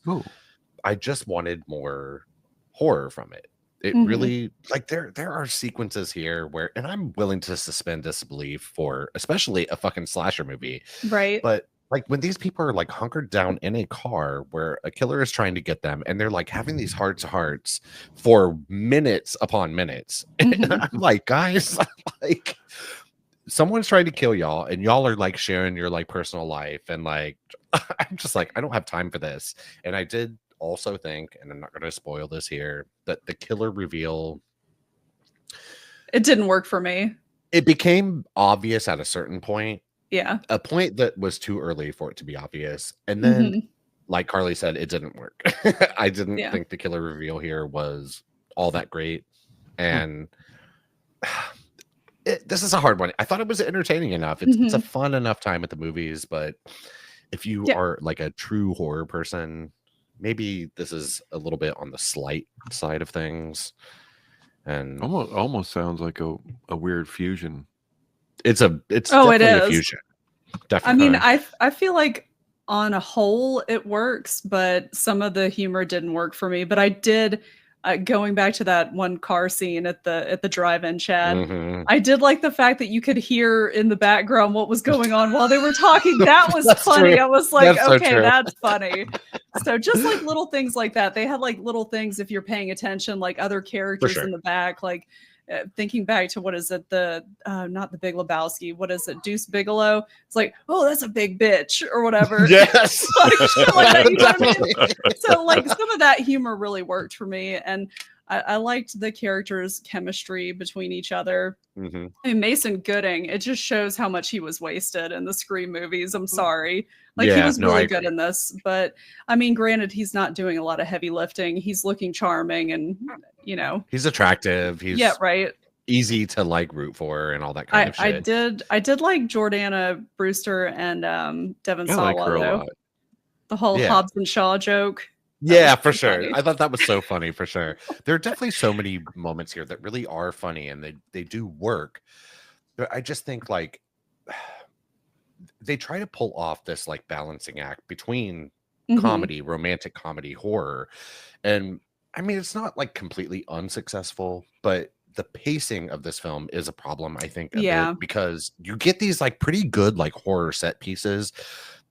I just wanted more horror from it. It really, like, there are sequences here where, and I'm willing to suspend disbelief for especially a fucking slasher movie,
right?
But like when these people are like hunkered down in a car where a killer is trying to get them, and they're like having these heart to hearts for minutes upon minutes, and I'm like, guys, like, someone's trying to kill y'all and y'all are like sharing your like personal life, and like I'm just like, I don't have time for this. And I did also think, and I'm not going to spoil this here, that the killer reveal,
it didn't work for me.
It became obvious at a certain point, a point that was too early for it to be obvious, and then like Carly said, it didn't work. I didn't think the killer reveal here was all that great, and this is a hard one. I thought it was entertaining enough. It's a fun enough time at the movies, but if you are like a true horror person, maybe this is a little bit on the slight side of things. And
almost sounds like a weird fusion.
It's definitely a fusion. Definitely.
I mean, I feel like on a whole it works, but some of the humor didn't work for me. But I did. Going back to that one car scene at the drive-in, Chad, I did like the fact that you could hear in the background what was going on while they were talking. That was funny. True. I was like, okay, that's funny. So just like little things like that. They had like little things, if you're paying attention, like other characters in the back, like thinking back to what is it, not the Big Lebowski, what is it, Deuce Bigelow? It's like, oh, that's a big bitch or whatever.
Yes.
Like, that, you know what I mean? So like some of that humor really worked for me, and I liked the characters' chemistry between each other. I mean, Mason Gooding, it just shows how much he was wasted in the Scream movies. I'm sorry. Like, he was really good in this. But, I mean, granted, he's not doing a lot of heavy lifting. He's looking charming and, you know.
He's attractive. He's easy to, like, root for and all that kind of shit.
I did like Jordana Brewster and Devon Sawa, though. The whole Hobbs and Shaw joke.
Yeah, for sure. Funny. I thought that was so funny, for sure. There are definitely so many moments here that really are funny, and they do work. But I just think, like, they try to pull off this like balancing act between comedy, romantic comedy, horror. And I mean, it's not like completely unsuccessful, but the pacing of this film is a problem, I think, a bit, because you get these like pretty good like horror set pieces,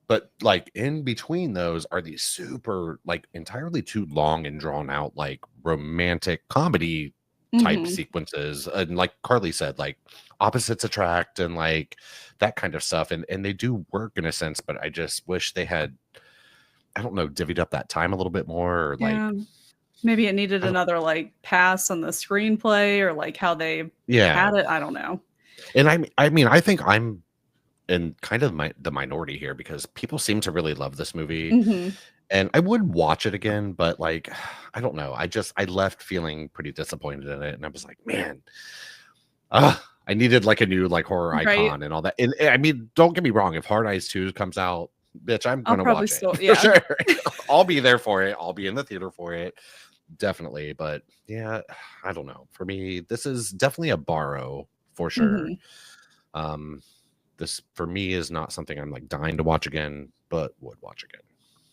but like in between those are these super like entirely too long and drawn out like romantic comedy type sequences. And like Carly said, like opposites attract and like that kind of stuff. And they do work in a sense, but I just wish they had, I don't know, divvied up that time a little bit more, or like
maybe it needed another like pass on the screenplay, or like how they had it. I don't know.
And I mean, I think I'm in kind of the minority here, because people seem to really love this movie. And I would watch it again, but like, I don't know. I left feeling pretty disappointed in it. And I was like, man, I needed like a new like horror icon and all that. And I mean, don't get me wrong. If Hard Eyes 2 comes out, bitch, I'm going to watch it. For sure. I'll be there for it. I'll be in the theater for it. Definitely. But yeah, I don't know. For me, this is definitely a borrow for sure. This for me is not something I'm like dying to watch again, but would watch again.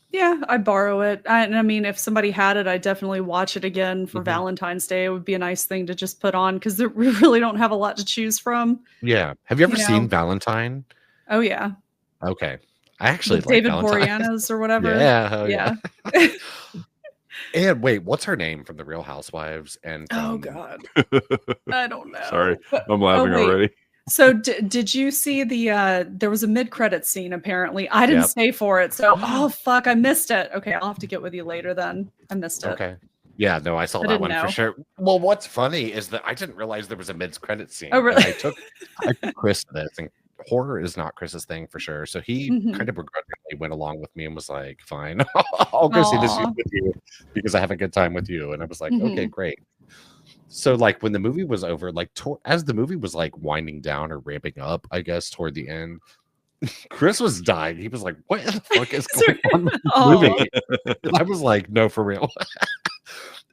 Yeah, I borrow it. I mean, if somebody had it, I'd definitely watch it again for Valentine's Day. It would be a nice thing to just put on, because we really don't have a lot to choose from.
Yeah. Have you ever seen Valentine?
Oh, yeah.
Okay. I actually like
David
Valentine.
Boreanaz or whatever.
Yeah. And wait, what's her name from the Real Housewives? And
Oh God, I don't know.
Sorry, I'm laughing already.
So did you see there was a mid-credit scene apparently. I didn't stay for it. So oh fuck, I missed it. Okay, I'll have to get with you later then. I missed it.
Okay. Yeah, no, I saw that one for sure. Well, what's funny is that I didn't realize there was a mid-credit scene.
Oh really?
I took Chris to this, and horror is not Chris's thing for sure. So he kind of begrudgingly went along with me and was like, fine, I'll go see this with you because I have a good time with you. And I was like, okay, great. So like when the movie was over, like as the movie was like winding down or ramping up, I guess toward the end, Chris was dying. He was like, what the fuck is going on with the movie? And I was like, no, for real.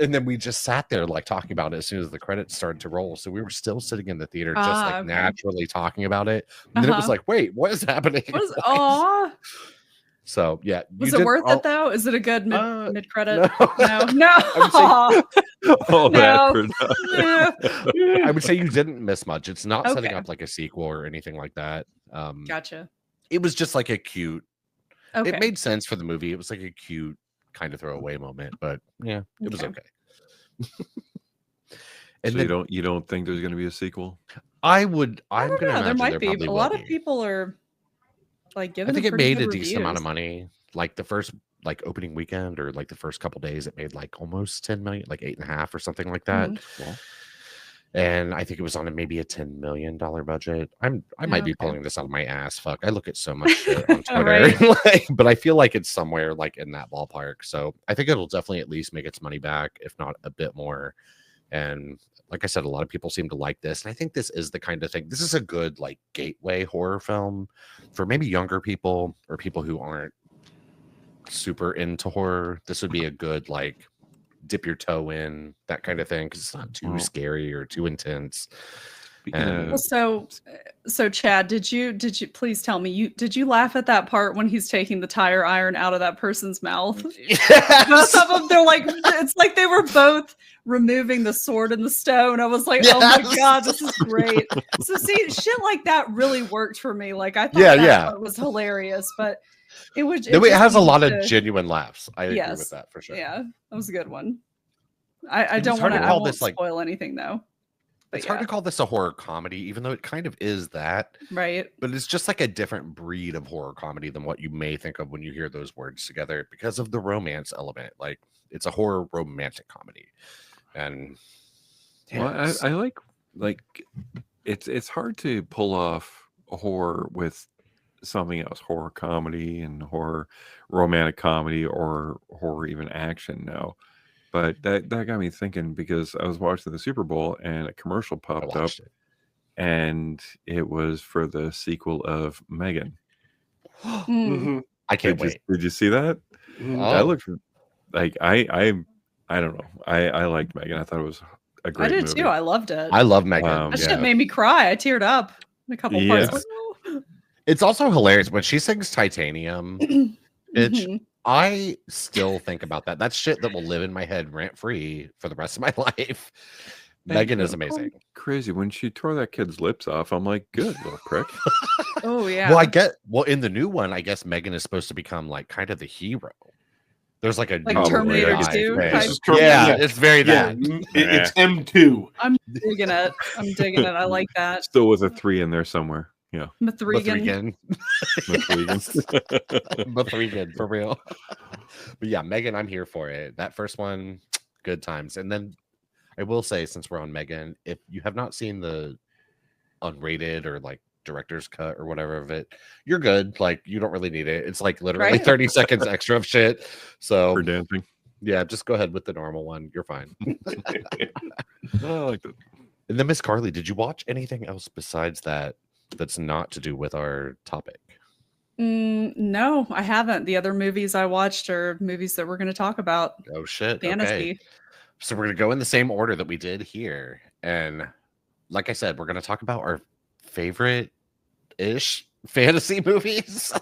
And then we just sat there like talking about it as soon as the credits started to roll. So we were still sitting in the theater, just like naturally talking about it. And then it was like, wait, what is happening? So yeah.
Was it worth it though? Is it a good mid credit? No.
I would say you didn't miss much. It's not setting up like a sequel or anything like that.
Gotcha.
It was just like a cute. It made sense for the movie. It was like a cute kind of throwaway moment, but yeah, it was okay.
And so then, you don't think there's going to be a sequel?
I'm going to imagine
there might be. A lot of people are like giving.
I think it made a decent amount of money. Like the first opening weekend or like the first couple days, it made like almost 10 million, like 8.5 or something like that. Yeah. And I think it was on maybe a $10 million budget. I might be pulling this out of my ass. Fuck, I look at so much shit on Twitter, but I feel like it's somewhere like in that ballpark. So I think it'll definitely at least make its money back, if not a bit more. And like I said, a lot of people seem to like this, and I think this is the kind of thing. This is a good like gateway horror film for maybe younger people or people who aren't super into horror. This would be a good like dip your toe in, that kind of thing, because it's not too scary or too intense.
So Chad, did you please tell me, did you laugh at that part when he's taking the tire iron out of that person's mouth?
Yes.
Both of them, they're like, it's like they were both removing the sword and the stone. I was like, oh my God, this is great. So see, shit like that really worked for me. Like I thought that part was hilarious, but it has
a lot of genuine laughs. I agree with that for sure.
Yeah, that was a good one. I don't want to spoil anything though. But
it's hard to call this a horror comedy, even though it kind of is that.
Right.
But it's just like a different breed of horror comedy than what you may think of when you hear those words together because of the romance element. Like it's a horror romantic comedy. And
I like it's hard to pull off a horror with something else, horror comedy and horror romantic comedy or horror even action now. But that got me thinking because I was watching the Super Bowl and a commercial popped up and it was for the sequel of Megan.
I can't wait.
Did you see that? That looked like I don't know. I liked Megan. I thought it was a great movie.
I did too. I loved it.
I love Megan.
That shit made me cry. I teared up in a couple parts.
It's also hilarious when she sings Titanium. Bitch, I still think about that. That's shit that will live in my head rent free for the rest of my life. Megan is amazing.
Crazy. When she tore that kid's lips off, I'm like, good little prick.
Oh, yeah.
Well, in the new one, I guess Megan is supposed to become like kind of the hero. There's like a
Terminator 2.
Yeah, it's very that.
It's M2.
I'm digging it. I like that.
Still with a 3 in there somewhere. Yeah.
Mithrigan,
for real. But yeah, Megan, I'm here for it. That first one, good times. And then I will say, since we're on Megan, if you have not seen the unrated or like director's cut or whatever of it, you're good. Like you don't really need it. It's like literally 30 seconds extra of shit. So
for dancing.
Yeah, just go ahead with the normal one. You're fine.
I like that.
And then Miss Carly, did you watch anything else besides that? That's not to do with our topic?
No, I haven't. The other movies I watched are movies that we're going to talk about.
Oh shit.
Fantasy.
Okay. So we're going to go in the same order that we did here. And like I said, we're going to talk about our favorite-ish fantasy movies.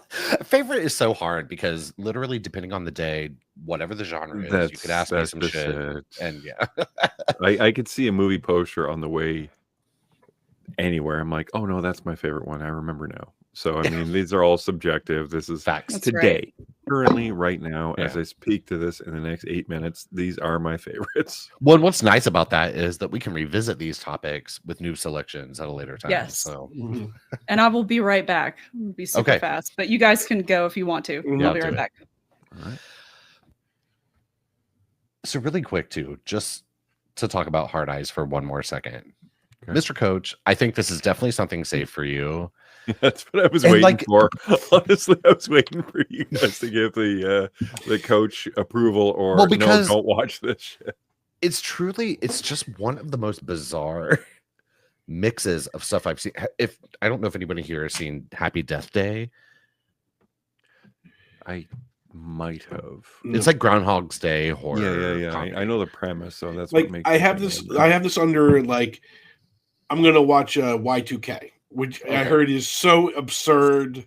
Favorite is so hard because literally depending on the day, whatever the genre is, you could ask me some shit. And yeah.
I could see a movie poster on the way anywhere. I'm like, oh no, that's my favorite one. I remember now. So I mean, these are all subjective. This is
facts.
That's
today, currently, right now,
Yeah.
as I speak to this in the next 8 minutes. These are my favorites.
Well, and what's nice about that is that we can revisit these topics with new selections at a later time.
Yes.
So,
And I will be right back. I'll be super fast, but you guys can go if you want to.
Yeah,
I'll be right back.
All right.
So really quick too, just to talk about Hard Eyes for one more second.
Okay.
Mr. Coach, I think this is definitely something safe for you.
That's what I was
And,
waiting
like-
for. Honestly, I was waiting for you guys to give the coach approval or
Well,
no,
because-
don't watch this shit.
It's just one of the most bizarre mixes of stuff I've seen. If I don't know if anybody here has seen Happy Death Day.
I might have.
It's like Groundhog's Day horror.
Yeah.
comedy.
I know the premise, so that's
Like
what makes
I
me
have
think
this.
of it.
I have this under like I'm gonna watch Y2K, which I
Okay.
heard is so absurd.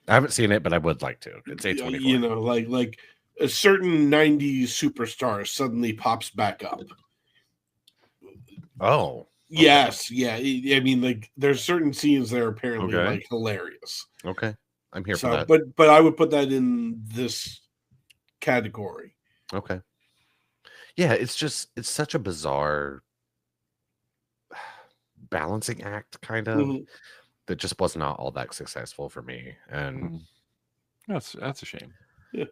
I haven't seen it, but I would like to. It's A24.
You know, like a certain '90s superstar suddenly pops back up.
Oh,
Yes, yeah. I mean, like there's certain scenes that are apparently
Okay.
like hilarious.
okay. I'm here for
So,
that.
but I would put that in this category.
Okay. Yeah, it's such a bizarre balancing act, kind of,
Mhm.
that just was not all that successful for me. And
Mm. That's a shame.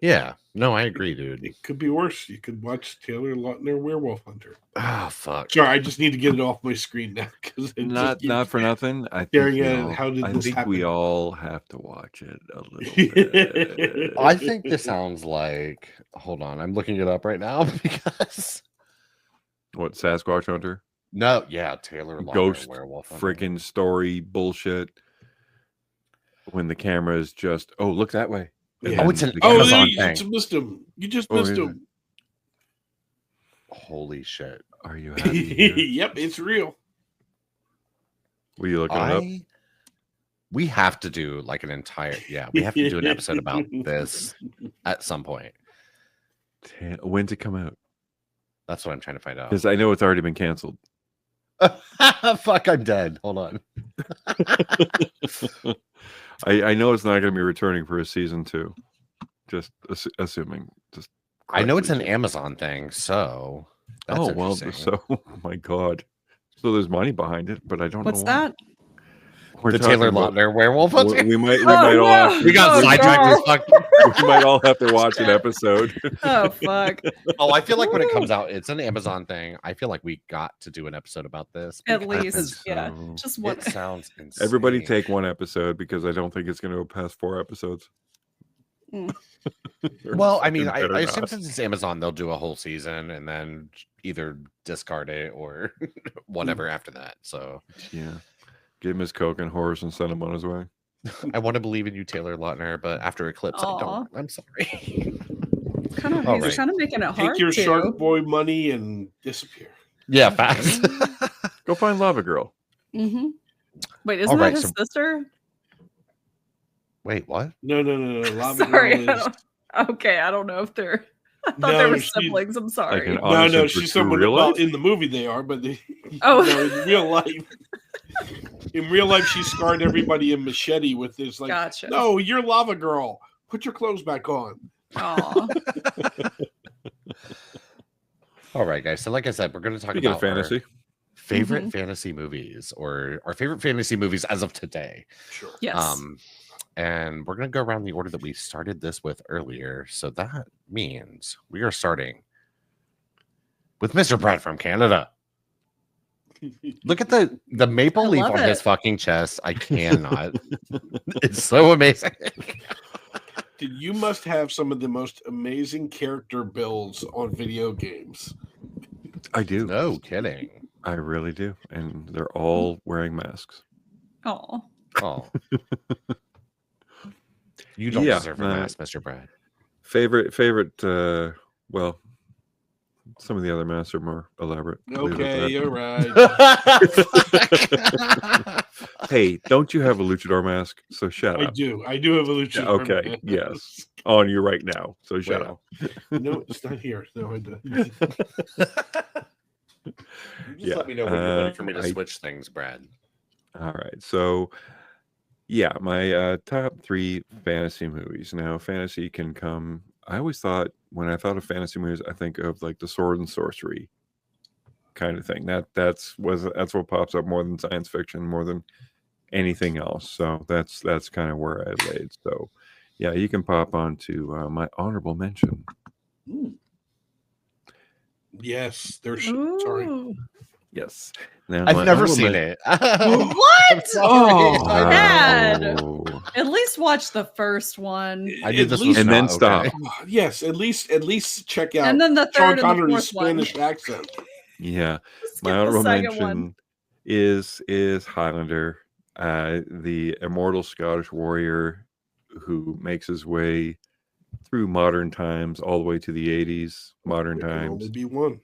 yeah, no, I agree, dude.
It could be worse. You could watch Taylor Lautner Werewolf Hunter.
Ah, fuck.
Sorry, I just need to get it off my screen now because
Not for nothing. I think
staring
we
at
all,
how did
I
this
think
happen?
we all have to watch it a little bit.
I think this sounds like. Hold on, I'm looking it up right now because
What, Sasquatch Hunter?
no, yeah, Taylor Lautner,
Ghost
Werewolf Hunter.
Freaking story bullshit. When the camera is just, oh, look that way. And
Yeah.
Oh,
then
it's an
the
Oh,
camera-
Amazon
you
thing.
just missed him. You just
Oh,
missed
is it?
him.
Holy shit!
Are you happy? here?
Yep, it's real.
Were you looking it up?
We have to do like an entire we have to do an episode about this at some point.
When's it come out?
That's what I'm trying to find out.
Because I know it's already been canceled.
Fuck, I'm dead. Hold on.
I know it's not going to be returning for a season 2. Just assuming. Just
I know it's an
correctly.
Amazon thing, so that's
Oh well,
interesting.
so oh my god. So there's money behind it, but I don't
What's
know.
that?
We're
the
talking
Taylor
about-
Lautner Werewolf Hunter.
We might
Oh,
all
no.
have
We got
Oh,
sidetracked.
no.
As fuck.
we might all have to watch an episode.
Oh fuck!
Oh, I feel like when it comes out, it's an Amazon thing. I feel like we got to do an episode about this.
At
because
least, yeah.
So,
Just one.
It sounds insane.
everybody take one episode because I don't think it's going to go past 4 episodes.
Mm.
Or
Well, I mean,
fucking
I
better
assume
not.
since it's Amazon, they'll do a whole season and then either discard it or whatever after that. So
Yeah. Give him his Coke and horse and send him on his way.
I want to believe in you, Taylor Lautner, but after Eclipse, I
Aw.
don't. I'm sorry.
Kind of,
All
he's
right.
kind of making it hard
Take your
to.
Shark Boy money and disappear.
Yeah, facts.
Go find Lava Girl.
Mm-hmm. Wait, isn't
All
that
right,
his
so-
sister?
Wait, what?
No. Lava
Sorry,
Girl
I
is...
don't- okay, I don't know if they're. I thought
No,
they were
she's-
siblings. I'm sorry.
an
No,
Honest and
she's
for
someone.
real
Well,
life?
in the movie they are, but they,
Oh.
in real life, she scarred everybody in Machete with this. Like,
Gotcha.
no, you're Lava Girl. Put your clothes back on.
Aw.
All right, guys. So, like I said, we're going to talk
Speaking
about
of fantasy,
our favorite
Mhm.
fantasy movies or our favorite fantasy movies as of today.
Sure.
Yes.
And we're going to go around the order that we started this with earlier. So that means we are starting with Mr. Brad from Canada. Look at the maple
I
leaf
love
on his
it.
fucking chest. I cannot. It's so amazing.
Dude, you must have some of the most amazing character builds on video games.
I do.
No kidding.
I really do. And they're all wearing masks.
Oh.
Oh. You don't
Yeah,
deserve a mask, Mr. Brad.
Favorite well, some of the other masks are more elaborate. I'll leave it at
Okay,
that.
all right.
Hey, don't you have a luchador mask? So shut
I
up.
do. I do have a luchador.
Okay,
mask.
yes. On you right now. So shut
Wait.
up.
No, it's not here. No, I don't.
Just let me know when you're ready for me to
I-
switch things, Brad.
All right. So Yeah, my top 3 fantasy movies. Now, fantasy can come. I always thought when I thought of fantasy movies, I think of like the sword and sorcery kind of thing. That's what pops up more than science fiction, more than anything else. So that's kind of where I laid. So yeah, you can pop on to my honorable mention.
Yes, there's sorry.
Yes. Now,
I've never seen it.
What?
Oh,
Dad. At least watch the first one.
I did this and
then stop.
Yes, at least check out.
And then the third
Sean
and the fourth
Spanish
one.
accent.
Yeah, my honorable mention is Highlander, the immortal Scottish warrior who makes his way through modern times all the way to the 80s. Modern times.
Only be one.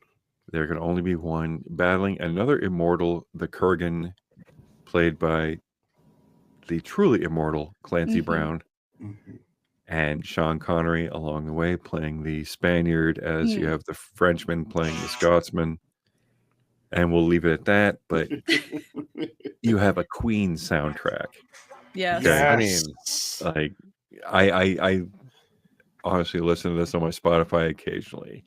There can only be one, battling another immortal, the Kurgan, played by the truly immortal Clancy Brown, and Sean Connery along the way playing the Spaniard, as you have the Frenchman playing the Scotsman. And we'll leave it at that. But you have a Queen soundtrack.
Yes.
Okay?
I mean,
like I honestly listen to this on my Spotify occasionally,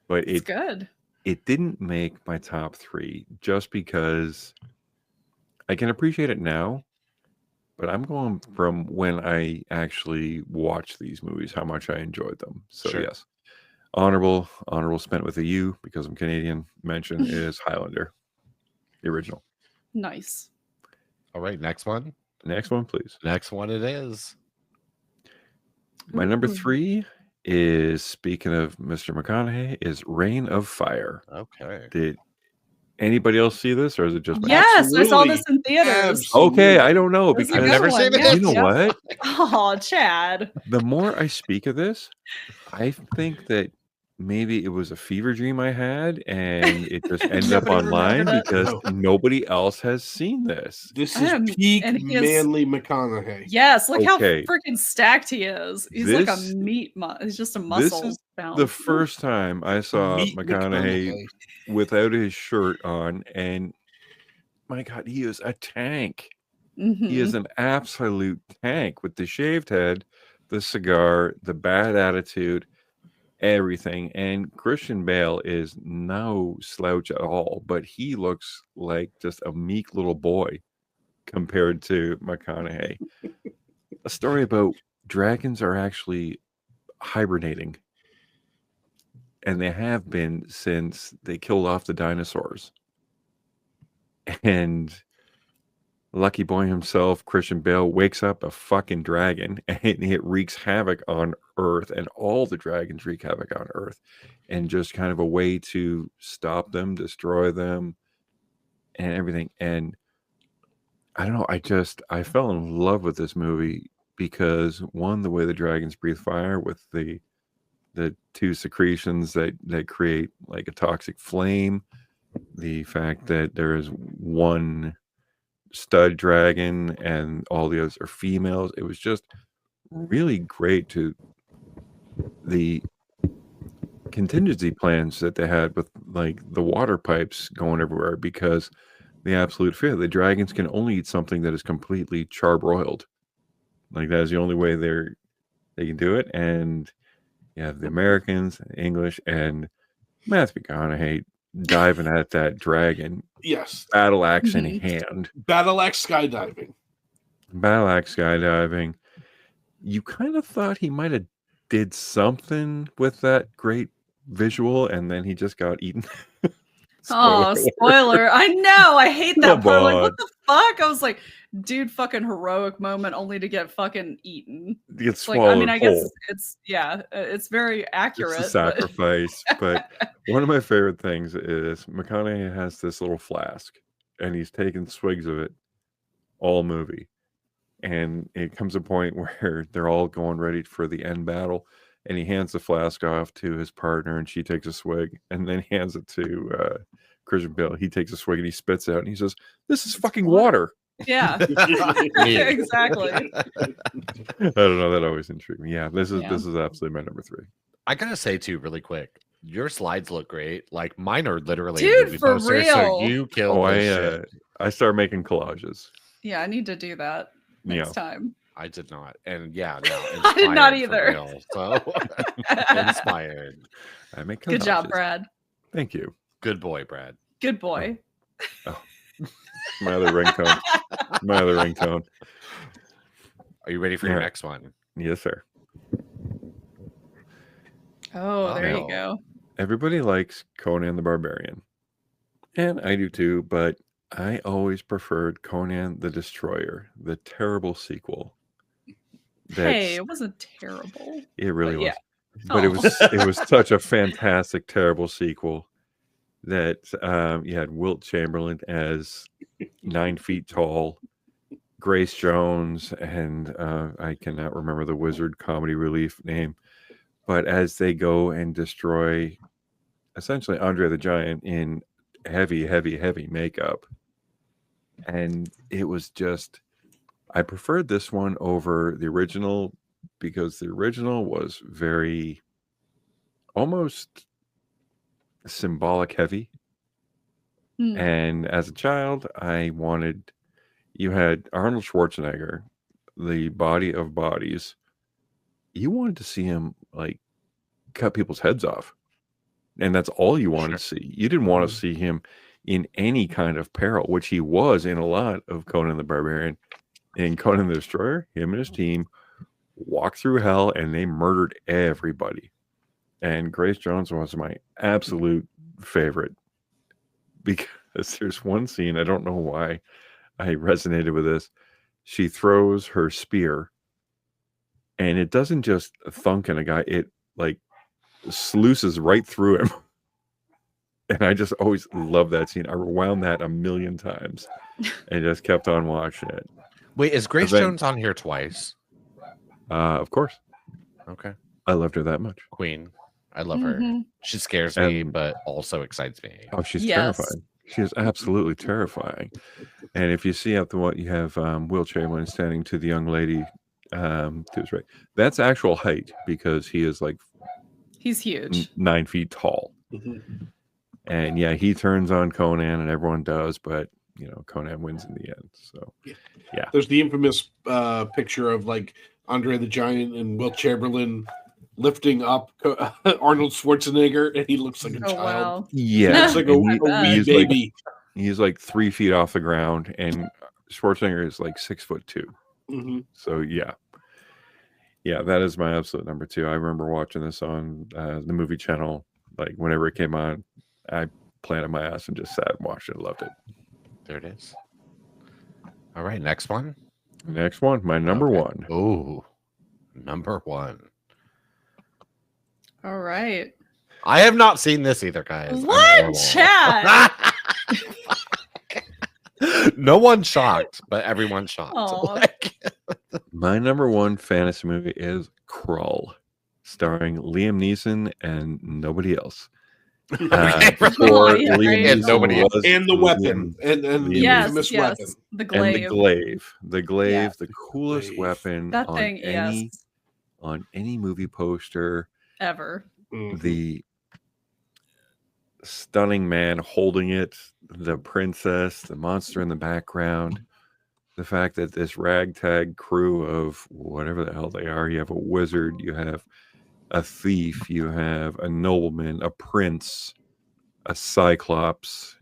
but
it's good.
It didn't make my top 3 just because I can appreciate it now, but I'm going from when I actually watched these movies, how much I enjoyed them. So yes, honorable spent with a U because I'm Canadian. Mention is Highlander, the original.
Nice.
All right, next one.
Next one, please.
Next one it is.
My number 3 is, speaking of Mr. McConaughey, is Reign of Fire.
Okay.
Did anybody else see this, or is it just my
Yes, I saw this in theaters.
Absolutely.
Okay, I don't know because
I've never seen it.
You know what?
Oh, Chad.
The more I speak of this, I think that maybe it was a fever dream I had, and it just ended up online because nobody else has seen this.
This is peak manly McConaughey.
Yes, look how freaking stacked he is. He's like a meat. He's just a muscle.
This is the first time I saw McConaughey without his shirt on, and my God, he is a tank. He is an absolute tank with the shaved head, the cigar, the bad attitude, everything. And Christian Bale is no slouch at all, but he looks like just a meek little boy compared to McConaughey. A story about dragons are actually hibernating, and they have been since they killed off the dinosaurs. And lucky boy himself, Christian Bale, wakes up a fucking dragon, and it wreaks havoc on Earth, and all the dragons wreak havoc on Earth, and just kind of a way to stop them, destroy them, and everything. And I don't know, I fell in love with this movie because, one, the way the dragons breathe fire with the two secretions that create like a toxic flame, the fact that there is one stud dragon and all the others are females. It was just really great. To the contingency plans that they had with like the water pipes going everywhere, because the absolute fear the dragons can only eat something that is completely charbroiled. Like that is the only way they can do it. And you have the Americans, English, and Matthew McConaughey diving at that dragon.
Yes.
Battle axe in hand.
Battle axe skydiving.
You kind of thought he might have did something with that great visual, and then he just got eaten.
Spoiler. I know. I hate that part. Like, what the fuck? I was like, dude, fucking heroic moment only to get fucking eaten.
It's
like, I mean, I guess it's very accurate.
It's a sacrifice. But one of my favorite things is McConaughey has this little flask, and he's taking swigs of it all movie. And it comes a point where they're all going ready for the end battle, and he hands the flask off to his partner, and she takes a swig, and then hands it to Christian Bale. He takes a swig and he spits out, and he says, "This is fucking water."
Yeah, exactly.
I don't know. That always intrigued me. Yeah, this is absolutely my number 3.
I gotta say too, really quick, your slides look great. Like mine are literally
dude for
posters,
real.
so you killed.
I started making collages.
Yeah, I need to do that. next time.
I did not. And yeah, no,
I did not either.
Real, so inspired.
I make
good job, Brad.
Thank you.
Good boy, Brad.
Good boy.
Oh. My other ringtone. My other ringtone.
Are you ready for your next one?
Yes, sir.
Oh, there you go.
Everybody likes Conan the Barbarian. And I do too, but I always preferred Conan the Destroyer, the terrible sequel.
Hey, it wasn't terrible.
It really was. But it was such a fantastic, terrible sequel that you had Wilt Chamberlain as 9 feet tall, Grace Jones, and I cannot remember the Wizard Comedy Relief name, but as they go and destroy essentially Andre the Giant in heavy makeup. And it was just, I preferred this one over the original because the original was very almost symbolic heavy. And as a child, you had Arnold Schwarzenegger, the body of bodies. You wanted to see him like cut people's heads off. And that's all you wanted to see. You didn't want to see him in any kind of peril, which he was in a lot of Conan the Barbarian. And Conan the Destroyer, him and his team walked through hell and they murdered everybody. And Grace Jones was my absolute favorite because there's one scene, I don't know why I resonated with this. She throws her spear and it doesn't just thunk in a guy, it like sluices right through him. And I just always love that scene. I rewound that a million times and just kept on watching it.
Wait, is Grace Jones on here twice?
Of course.
Okay.
I loved her that much.
Queen. I love her. She scares me, but also excites me.
Oh, she's terrifying. She is absolutely terrifying. And if you see out the what you have Wilt Chamberlain standing to the young lady to his right. That's actual height because he is like
he's huge.
9 feet tall. And yeah, he turns on Conan and everyone does, but you know, Conan wins in the end. So yeah.
There's the infamous picture of like Andre the Giant and Wilt Chamberlain lifting up Arnold Schwarzenegger, and he looks like a child.
Wow.
Yeah,
looks like a wee baby.
He's like 3 feet off the ground, and Schwarzenegger is like 6'2". So yeah, that is my absolute number 2. I remember watching this on the movie channel, like whenever it came on. I planted my ass and just sat and watched it. Loved it.
There it is. All right, next one.
Next one, my number 1.
Oh, number 1.
All right.
I have not seen this either, guys.
What, Chad?
No one shocked, but everyone's shocked.
My number 1 fantasy movie is Krull, starring Liam Neeson and nobody else.
And nobody else.
And the weapon. And
yes,
weapon.
The glaive.
And the glaive, the coolest weapon
that thing,
on any movie poster
ever.
The stunning man holding it, the princess, the monster in the background, the fact that this ragtag crew of whatever the hell they are, you have a wizard, you have a thief, you have a nobleman, a prince, a cyclops.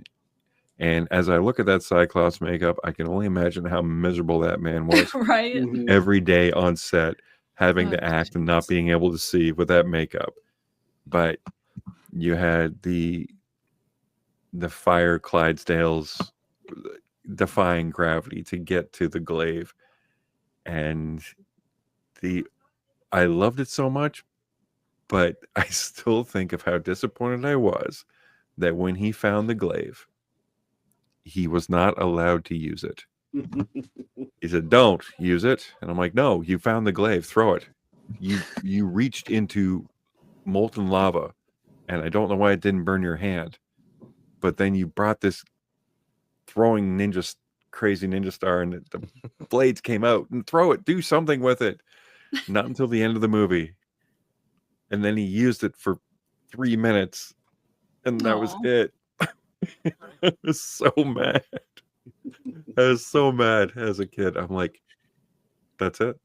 And as I look at that cyclops makeup, I can only imagine how miserable that man was
right
every day on set, having to act and not being able to see with that makeup. But you had the fire Clydesdales defying gravity to get to the glaive, and I loved it so much, but I still think of how disappointed I was that when he found the glaive, he was not allowed to use it. He said, "Don't use it," and I'm like, "No, you found the glaive, throw it. You reached into molten lava, and I don't know why it didn't burn your hand, but then you brought this throwing crazy ninja star and the blades came out, and throw it, do something with it." Not until the end of the movie, and then he used it for 3 minutes, and that was it. I was so mad. I was so mad as a kid. I'm like, That's it.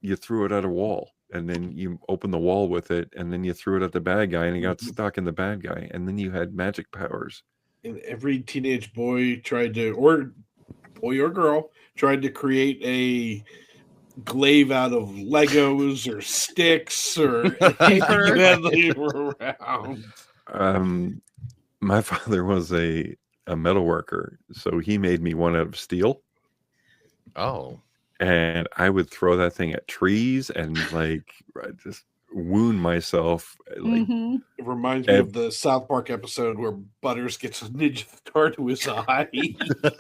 You threw it at a wall, and then you opened the wall with it, and then you threw it at the bad guy, and he got stuck in the bad guy, and then you had magic powers.
And every teenage boy tried to, or boy or girl, tried to create a glaive out of Legos or sticks or paper that they were around.
My father was a metal worker, so he made me one out of steel.
Oh.
And I would throw that thing at trees and like just wound myself. Like,
It reminds me of the South Park episode where Butters gets a ninja star to his eye.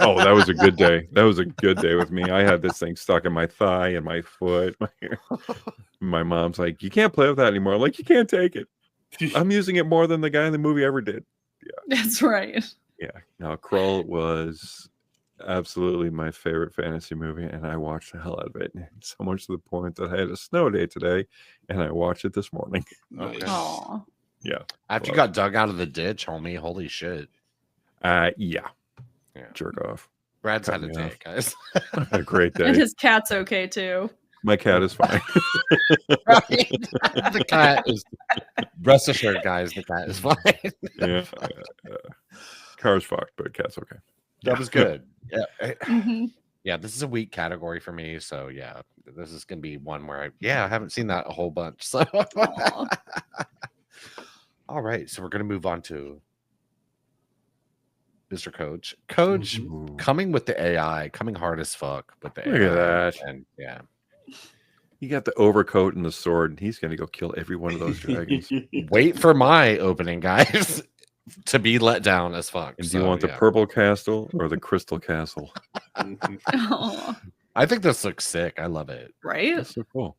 Oh, that was a good day. That was a good day with me. I had this thing stuck in my thigh and my foot. My mom's like, "You can't play with that anymore." I'm like, "You can't take it. I'm using it more than the guy in the movie ever did." Yeah,
that's right.
Yeah. Now, Krull was absolutely my favorite fantasy movie, and I watched the hell out of it. So much to the point that I had a snow day today, and I watched it this morning.
Okay.
Aww.
Yeah.
After you got dug out of the ditch, homie, holy shit.
Yeah. Jerk off.
Brad's had a day, guys.
A great day.
And his cat's okay too.
My cat is fine.
Right. The cat is. Rest assured, guys, the cat is fine.
Yeah. Car's fucked, but cat's okay.
That was good. Yeah.
Mm-hmm.
Yeah, this is a weak category for me. So yeah, this is gonna be one where I haven't seen that a whole bunch. So all right. So we're gonna move on to Mr. Coach. Coach coming with the AI, coming hard as fuck with the AI.
Look at that.
And yeah.
You got the overcoat and the sword, and he's gonna go kill every one of those dragons.
Wait for my opening, guys. To be let down as fuck.
And do you want the purple castle or the crystal castle?
I think this looks sick. I love it.
Right?
That's so cool.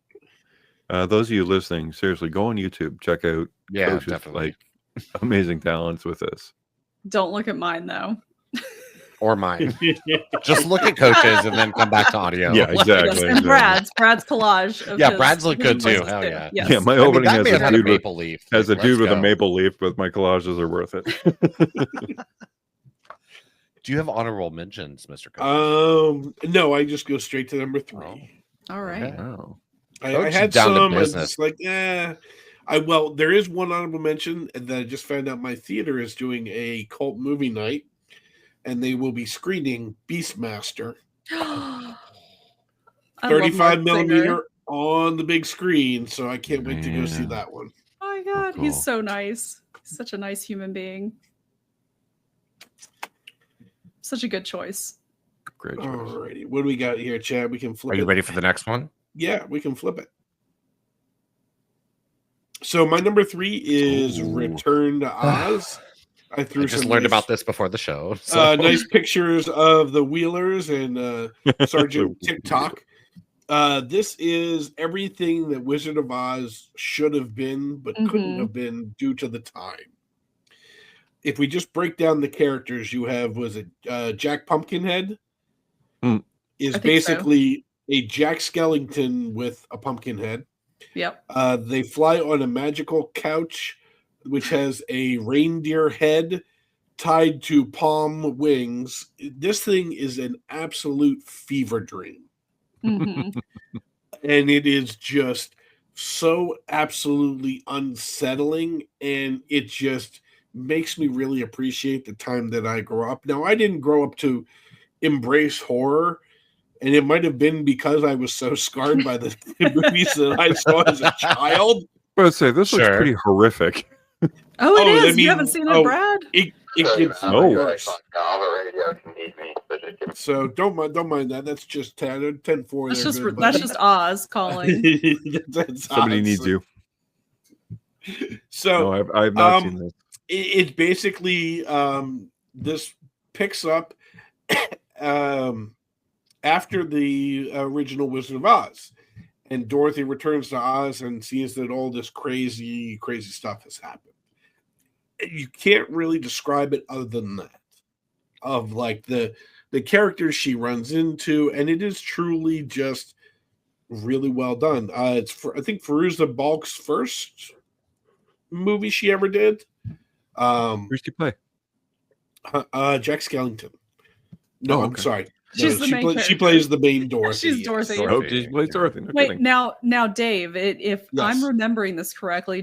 Those of you listening, seriously, go on YouTube, check out Coach's,
definitely.
like amazing talents with this.
Don't look at mine though.
Or mine. Just look at Coach's and then come back to audio.
Yeah, exactly.
And Brad's collage. Of
Brad's look good too. Hell yeah.
Yes.
Yeah, my opening has a dude with
leaf.
As a dude with a maple leaf, but my collages are worth it.
Do you have honorable mentions, Mr. Coach?
No, I just go straight to number 3.
Oh. All right.
Wow.
I had some. I was like, well, there is one honorable mention that I just found out my theater is doing a cult movie night, and they will be screening Beastmaster. 35 millimeter on the big screen, so I can't wait to go see that one.
Oh my god, he's so nice. He's such a nice human being. Such a good choice.
Great choice.
Alrighty, what do we got here, Chad? We can flip.
Are you ready for the next one?
Yeah, we can flip it. So my number 3 is Return to Oz. I
just learned about this before the show. So.
Nice pictures of the Wheelers and Sergeant TikTok. This is everything that Wizard of Oz should have been, but couldn't have been due to the time. If we just break down the characters, you have, Jack Pumpkinhead? Is basically a Jack Skellington with a pumpkin head.
Yep.
They fly on a magical couch, which has a reindeer head tied to palm wings. This thing is an absolute fever dream. And it is just so absolutely unsettling, and it just makes me really appreciate the time that I grew up. Now, I didn't grow up to embrace horror, and it might have been because I was so scarred by the movies that I saw as a child.
But I'd say this looks pretty horrific.
Oh, it is. I mean, you haven't seen it, Brad?
It gets worse. So don't mind that. That's just 10-4.
That's just Oz calling.
Somebody needs you.
So
no, I've not seen this.
It's basically this picks up after the original Wizard of Oz, and Dorothy returns to Oz and sees that all this crazy stuff has happened. You can't really describe it other than that, of like the characters she runs into, and it is truly just really well done. It's I think Fairuza Balk's first movie she ever did.
Where's she play?
Jack Skellington. No, I'm sorry. She plays the main Dorothy.
She's Dorothy.
She plays Dorothy. No
Wait,
kidding.
now, Dave, if I'm remembering this correctly,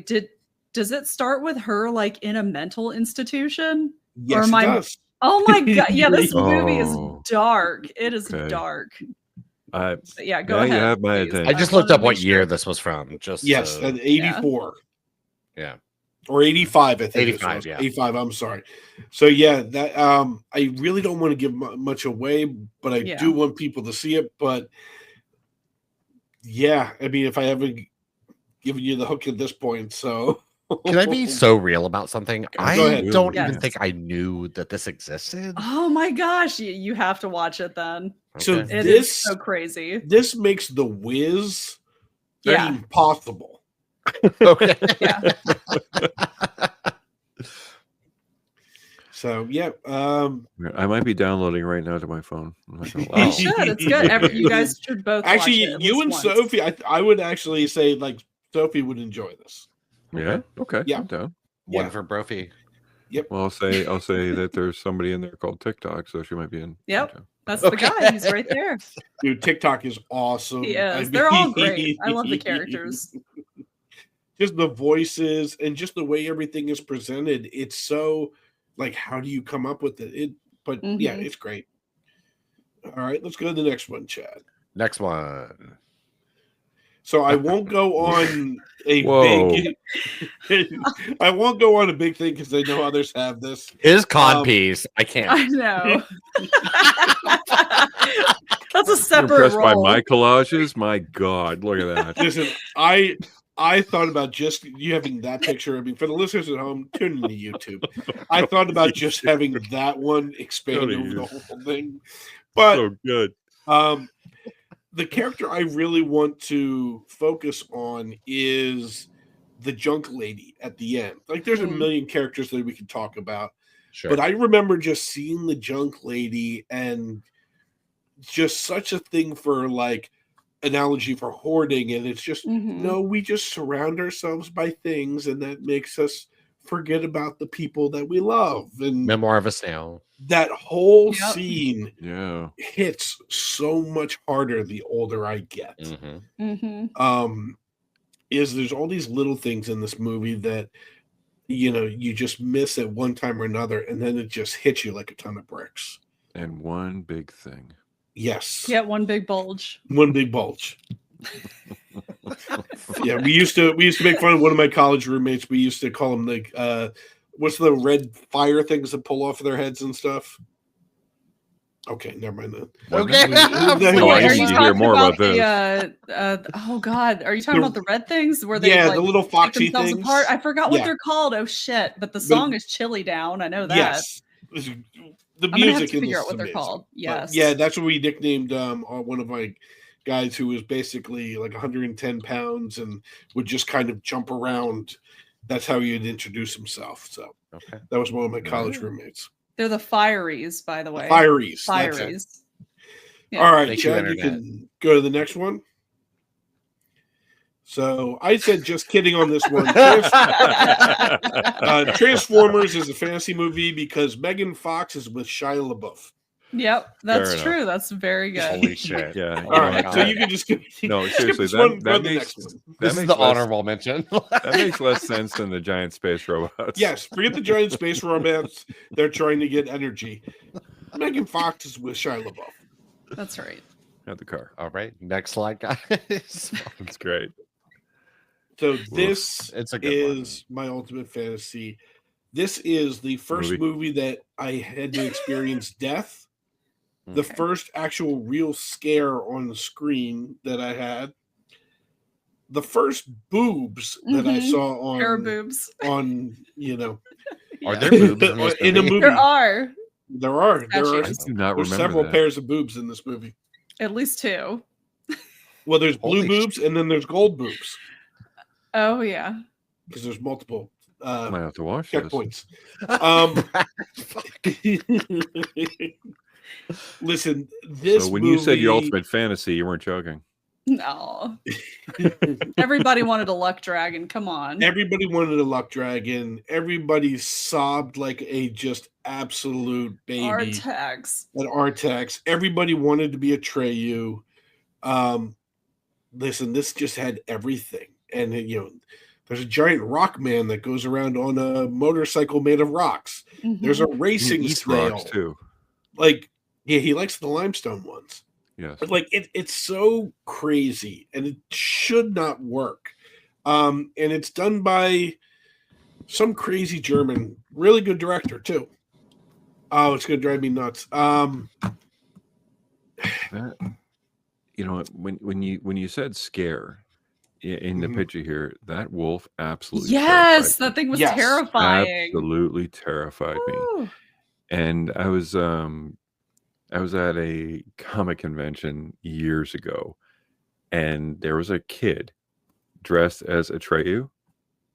does it start with her like in a mental institution?
Yes, it does.
Oh my god! Yeah, this movie is dark. It is dark. Yeah, go ahead.
You have my attention.
I just looked up what year this was from. Just
84.
Yeah.
Or 85, I think.
85,
85, I'm sorry. So yeah, that I really don't want to give much away, but I do want people to see it. But yeah, I mean, if I haven't given you the hook at this point, so
can I be so real about something? I don't even think I knew that this existed.
Oh my gosh, you have to watch it then.
So
it is so crazy.
This makes The Wiz impossible.
Okay.
Yeah.
So yeah,
I might be downloading right now to my phone.
You should. It's good. You guys should both.
Actually,
watch it
you and Sophie, I would actually say like Sophie would enjoy this.
Yeah. Okay.
Yeah.
I'm down.
One for Brophy.
Yep.
Well, I'll say that there's somebody in there called TikTok, so she might be in.
Yep. That's the guy. He's right there.
Dude, TikTok is awesome.
He is. They're all great. I love the characters.
Just the voices and just the way everything is presented. It's so like, how do you come up with it? But yeah, it's great. All right, let's go to the next one, Chad.
Next one.
So I won't go on a big. I won't go on a big thing because I know others have this.
His con piece. I can't.
I know. That's a separate.
You're impressed
role.
by my collages? My God, look at that.
Listen, I thought about just you having that picture. I mean, for the listeners at home, tune into YouTube. I thought about just having that one expand over the whole thing. But
so good.
The character I really want to focus on is the junk lady at the end. Like, there's a million characters that we could talk about.
Sure.
But I remember just seeing the junk lady and just such a thing for like analogy for hoarding, and it's just no, we just surround ourselves by things, and that makes us forget about the people that we love. And
Memoir of a Snail.
That whole scene hits so much harder the older I get. Is there's all these little things in this movie that you just miss at one time or another, and then it just hits you like a ton of bricks.
And one big thing.
Yes.
Yeah, one big bulge.
One big bulge. Yeah, we used to make fun of one of my college roommates. We used to call them like what's the red fire things that pull off of their heads and stuff? Okay, never mind that.
Okay.
I need to hear more about this.
Oh God, are you talking about the red things where they
the little foxy things
apart? I forgot what they're called. Oh shit! But the song is "Chilly Down." I know that.
Yes. The
I'm
music
have to
in
figure
this
out what
is
they're
amazing.
called. Yes.
But yeah, that's what we nicknamed one of my guys who was basically like 110 pounds and would just kind of jump around. That's how he'd introduce himself. So that was one of my college roommates.
They're the Fireys, by the way.
Fireys.
Fireys.
Yeah. All right, Chad, you can go to the next one. So I said just kidding on this one. Transformers is a fantasy movie because Megan Fox is with Shia LaBeouf.
Yep, that's true. That's very good.
Holy shit.
Yeah.
All right, so you can just
no, seriously,
that
makes
this is the honorable mention.
That makes less sense than the giant space robots.
Yes, forget the giant space robots. They're trying to get energy. Megan Fox is with Shia LaBeouf.
That's right.
At the car.
All right, next slide, guys.
That's great.
So this
is
my ultimate fantasy. This is the first movie that I had to experience death. The first actual real scare on the screen that I had. The first boobs that I saw on
pair of boobs.
On
Are there boobs
in a movie?
There are.
There are.
I do not remember
several
that.
pairs of boobs in this movie.
At least two.
Well, there's blue boobs and then there's gold boobs.
Oh yeah.
Because there's multiple
I might have to watch
checkpoints. Listen, this
so when
movie,
you said your ultimate fantasy, you weren't joking.
No. Everybody wanted a luck dragon. Come on.
Everybody wanted a luck dragon. Everybody sobbed like a just absolute baby.
Artax.
At Artax. Everybody wanted to be a Treyu. Listen, this just had everything. And, there's a giant rock man that goes around on a motorcycle made of rocks. Mm-hmm. There's a racing snail.
Rocks too.
He likes the limestone ones.
Yes.
But it's so crazy and it should not work. And it's done by some crazy German, really good director too. Oh, it's gonna drive me nuts.
When you said scare in the picture here, that wolf absolutely
that thing was terrifying.
Absolutely terrified me. And I was at a comic convention years ago, and there was a kid dressed as Atreyu,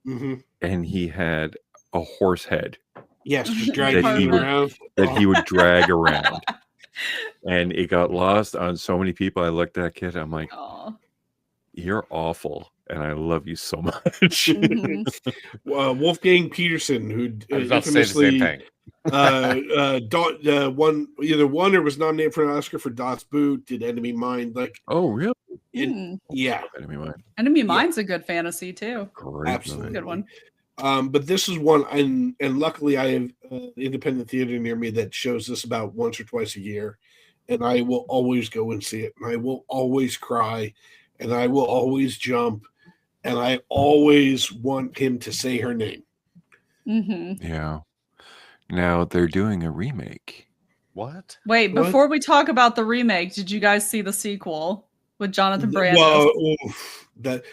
and he had a horse head.
Yes,
that he would drag around, and it got lost on so many people. I looked at that kid, I'm like, "You're awful." And I love you so much.
Wolfgang Peterson, who
infamously
won or was nominated for an Oscar for Das Boot, did Enemy Mine.
Oh, really?
Yeah.
Enemy Mine.
Enemy Mine's a good fantasy too.
Great,
absolutely
good one.
But this is one, and luckily I have independent theater near me that shows this about once or twice a year, and I will always go and see it, and I will always cry, and I will always jump. And I always want him to say her name.
Mm-hmm.
Yeah. Now they're doing a remake.
What?
Wait, before we talk about the remake, did you guys see the sequel with Jonathan Brandis? Well, oof.
The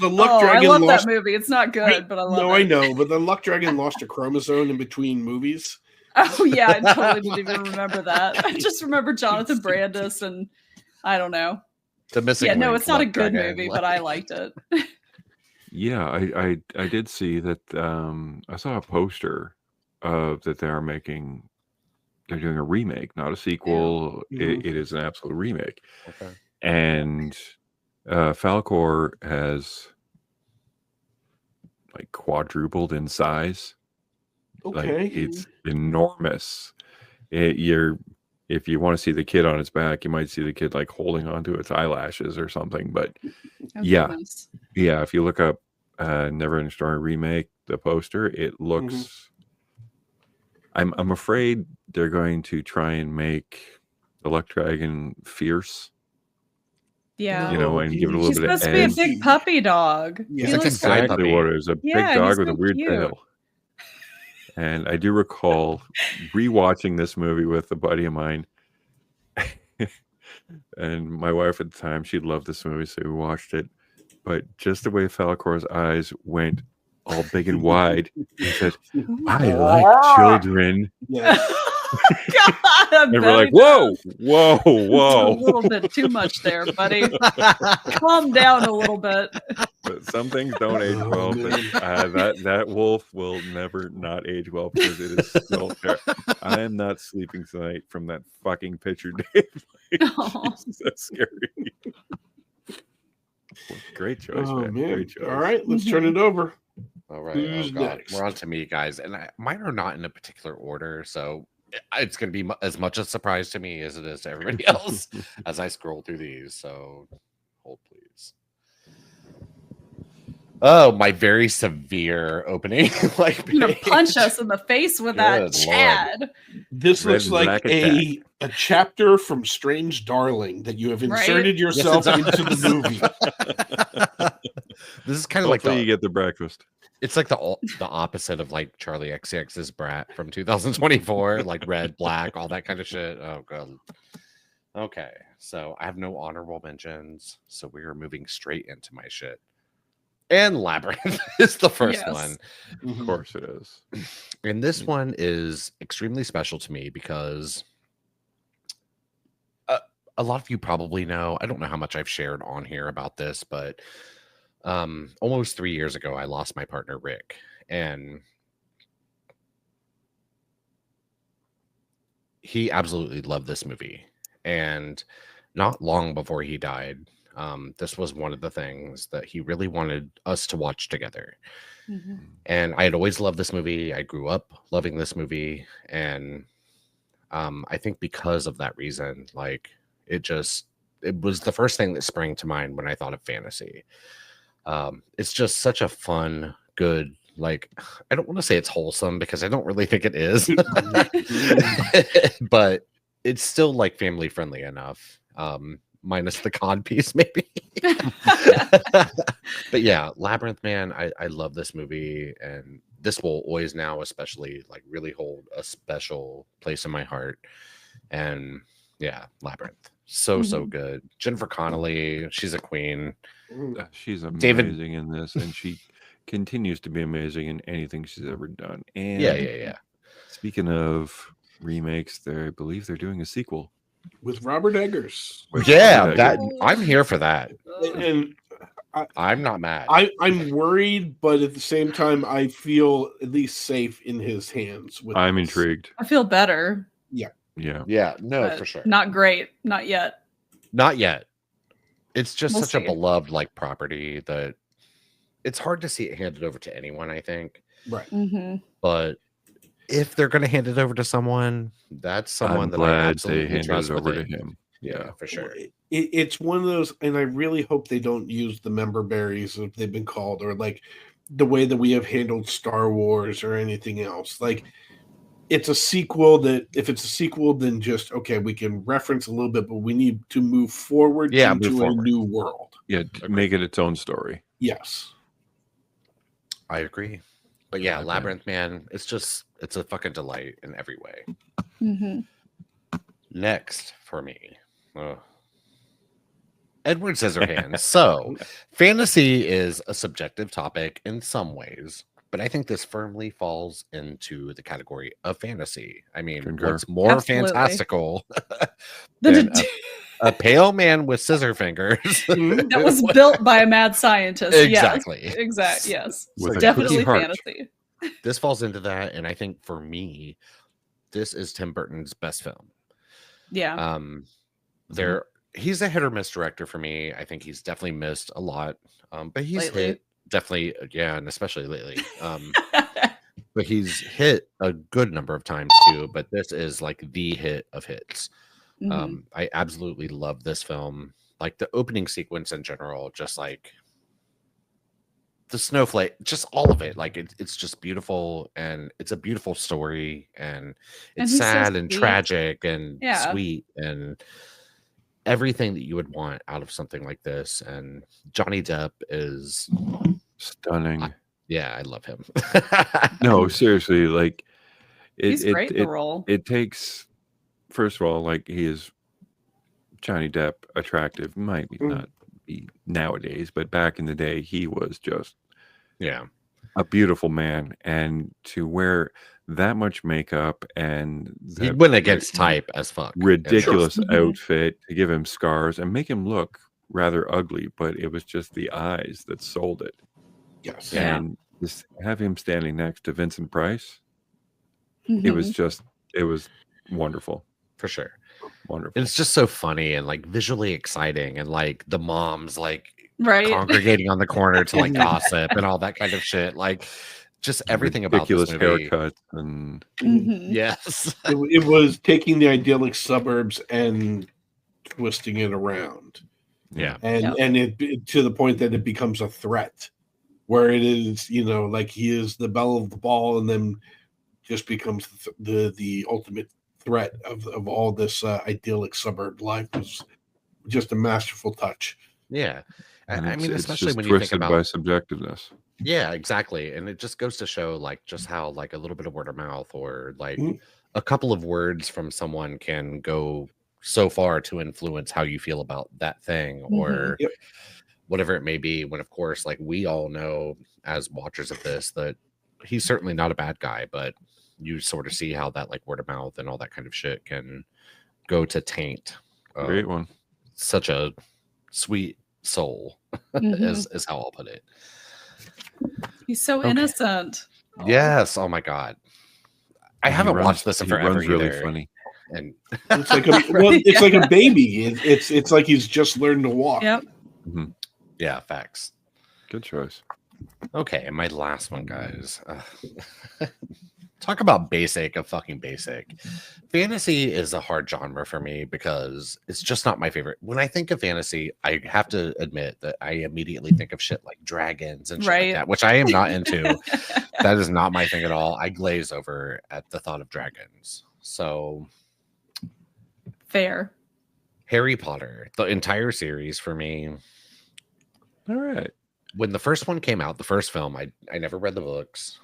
Luck Dragon.
I love that movie. It's not good, but I love it.
No, I know, but the Luck Dragon lost a chromosome in between movies.
Oh yeah, I totally didn't even remember that. I just remember Jonathan Brandis, and I don't know.
It's
not a good movie, but I liked it.
Yeah, I did see that. I saw a poster of that they're doing a remake, not a sequel. Yeah. It is an absolute remake.
Okay.
And Falkor has quadrupled in size.
Okay.
It's enormous. If you want to see the kid on its back, you might see the kid holding onto its eyelashes or something. But
goodness.
If you look up Neverending Story remake, the poster, it looks. I'm afraid they're going to try and make the Luck Dragon fierce.
Yeah,
and give it a little bit of edge.
He's supposed to be a big puppy dog.
Yeah, that's exactly what it is. A big dog with a weird tail. And I do recall rewatching this movie with a buddy of mine. And my wife at the time, she loved this movie, so we watched it. But just the way Falkor's eyes went all big and wide, he said, "I like children."
Yeah.
God,
and we're like, whoa.
A little bit too much there, buddy. Calm down a little bit.
But some things don't age well. But, that wolf will never not age well because it is still there. I am not sleeping tonight from that fucking picture, Dave. That's scary. Great choice, man. Great choice.
All right, let's turn it over.
All right.
Who's next?
We're on to me, guys. And mine are not in a particular order, so it's going to be as much a surprise to me as it is to everybody else as I scroll through these. So hold, please. Oh, my very severe opening.
You're gonna punch us in the face with that, Chad.
This looks like a chapter from Strange Darling that you have inserted yourself into the movie.
This is kind of like
you get the breakfast.
It's like the opposite of Charlie XCX's Brat from 2024, red, black, all that kind of shit. Oh god. Okay, so I have no honorable mentions, so we are moving straight into my shit. And Labyrinth is the first one.
Of course it is.
And this one is extremely special to me because a lot of you probably know, I don't know how much I've shared on here about this, but almost 3 years ago, I lost my partner, Rick. And he absolutely loved this movie. And not long before he died, this was one of the things that he really wanted us to watch together. Mm-hmm. And I had always loved this movie. I grew up loving this movie. And I think because of that reason, like it was the first thing that sprang to mind when I thought of fantasy. It's just such a fun, good, like, I don't want to say it's wholesome because I don't really think it is, but it's still like family friendly enough. Minus the con piece, maybe. But yeah, Labyrinth, man, I love this movie, and this will always now, especially, like, really hold a special place in my heart. And yeah, Labyrinth, so good. Jennifer Connelly, she's a queen.
She's amazing in this, and she continues to be amazing in anything she's ever done. And
yeah.
Speaking of remakes, I believe they're doing a sequel
with Robert Eggers.
I'm here for that,
and
I'm not mad.
I'm worried, but at the same time, I feel at least safe in his hands.
I'm intrigued.
I feel better.
Yeah. No, for sure.
Not great. Not yet.
It's just such a beloved like property that it's hard to see it handed over to anyone, I think.
Right.
Mm-hmm.
But if they're going to hand it over to someone, that's someone that I absolutely trust over to him. Yeah, for sure.
It's one of those, and I really hope they don't use the member berries, if they've been called, or like the way that we have handled Star Wars or anything else. Like, it's a sequel that, if it's a sequel, then just, okay, we can reference a little bit, but we need to move forward into a new world.
Yeah, make it its own story.
Yes.
I agree. But yeah, Labyrinth, man, it's a fucking delight in every way.
Mm-hmm.
Next for me, Edward Scissorhands. So, fantasy is a subjective topic in some ways, but I think this firmly falls into the category of fantasy. I mean, what's more fantastical than a pale man with scissor fingers
that was built by a mad scientist?
Exactly.
Yes. Exactly. Yes.
With
definitely fantasy.
This falls into that, and I think for me, this is Tim Burton's best film.
Yeah.
He's a hit or miss director for me. I think he's definitely missed a lot. But he's hit definitely, and especially lately. But he's hit a good number of times too. But this is like the hit of hits.
Mm-hmm.
I absolutely love this film. Like the opening sequence in general, just like the snowflake, just all of it. Like it's just beautiful, and it's a beautiful story, and it's sad and tragic and sweet and everything that you would want out of something like this. And Johnny Depp is
stunning.
I love him.
No, seriously, like
he's great in the role.
It takes, first of all, like, he is Johnny Depp attractive. Might not be nowadays, but back in the day, he was just a beautiful man. And to wear that much makeup and
he went against type as fuck,
ridiculous outfit to give him scars and make him look rather ugly, but it was just the eyes that sold it.
Yes.
And just have him standing next to Vincent Price, it was wonderful.
For sure.
Wonderful.
It's just so funny and like visually exciting, and like the moms like congregating on the corner to like gossip and all that kind of shit. Like just everything about this movie.
Haircut and
yes,
it was taking the idyllic suburbs and twisting it around.
Yeah,
and it to the point that it becomes a threat, where it is, like he is the belle of the ball, and then just becomes the ultimate threat of all this idyllic suburb life. Was just a masterful touch.
Yeah,
and
I mean, especially when
you
think about
by subjectiveness.
Yeah, exactly. And it just goes to show like just how like a little bit of word of mouth or like a couple of words from someone can go so far to influence how you feel about that thing or whatever it may be. When of course, like we all know as watchers of this that he's certainly not a bad guy, but you sort of see how that like word of mouth and all that kind of shit can go to taint.
Great one.
Such a sweet soul is how I'll put it.
He's so innocent.
Yes. Oh my god. I haven't watched this in forever.
Really funny.
And
it's like it's like a baby. It's like he's just learned to walk.
Yep.
Mm-hmm.
Yeah, facts.
Good choice.
Okay, and my last one, guys. Talk about basic of fucking basic. Fantasy is a hard genre for me because it's just not my favorite. When I think of fantasy, I have to admit that I immediately think of shit like dragons and shit like that, which I am not into. That is not my thing at all. I glaze over at the thought of dragons. So
fair.
Harry Potter, the entire series for me.
All right.
When the first one came out, the first film, I never read the books.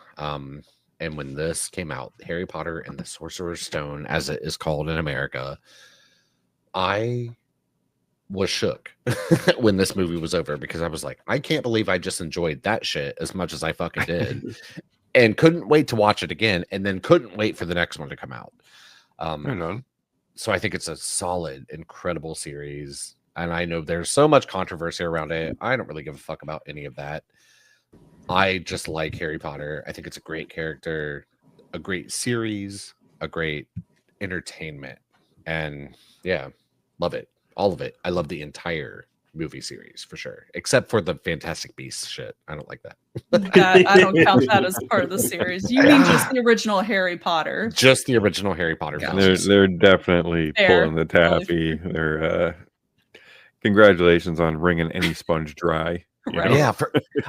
And when this came out, Harry Potter and the Sorcerer's Stone, as it is called in America, I was shook when this movie was over because I was like, I can't believe I just enjoyed that shit as much as I fucking did and couldn't wait to watch it again and then couldn't wait for the next one to come out. So I think it's a solid, incredible series. And I know there's so much controversy around it. I don't really give a fuck about any of that. I just like Harry Potter. I think it's a great character, a great series, a great entertainment. And yeah, love it. All of it. I love the entire movie series for sure, except for the Fantastic Beasts shit. I don't like that.
I don't count that as part of the series. You mean just the original Harry Potter?
Just the original Harry Potter.
They're definitely pulling the taffy. They're congratulations on wringing any sponge dry.
Right.
Yeah,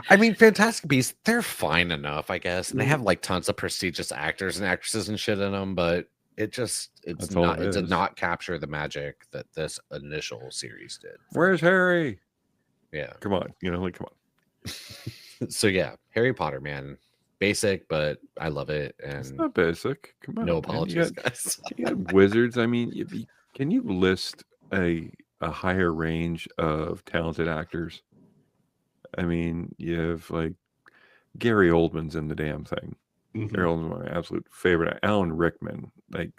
I mean, Fantastic Beasts, they're fine enough, I guess. And they have like tons of prestigious actors and actresses and shit in them, but it did not capture the magic that this initial series did.
Where's Harry?
Yeah.
Come on. Come on.
So yeah, Harry Potter, man. Basic, but I love it. And
it's not basic. Come on.
No apologies, guys.
You got wizards. I mean, can you list a higher range of talented actors? I mean, you have like Gary Oldman's in the damn thing. Mm-hmm. Gary Oldman's my absolute favorite. Alan Rickman. Like,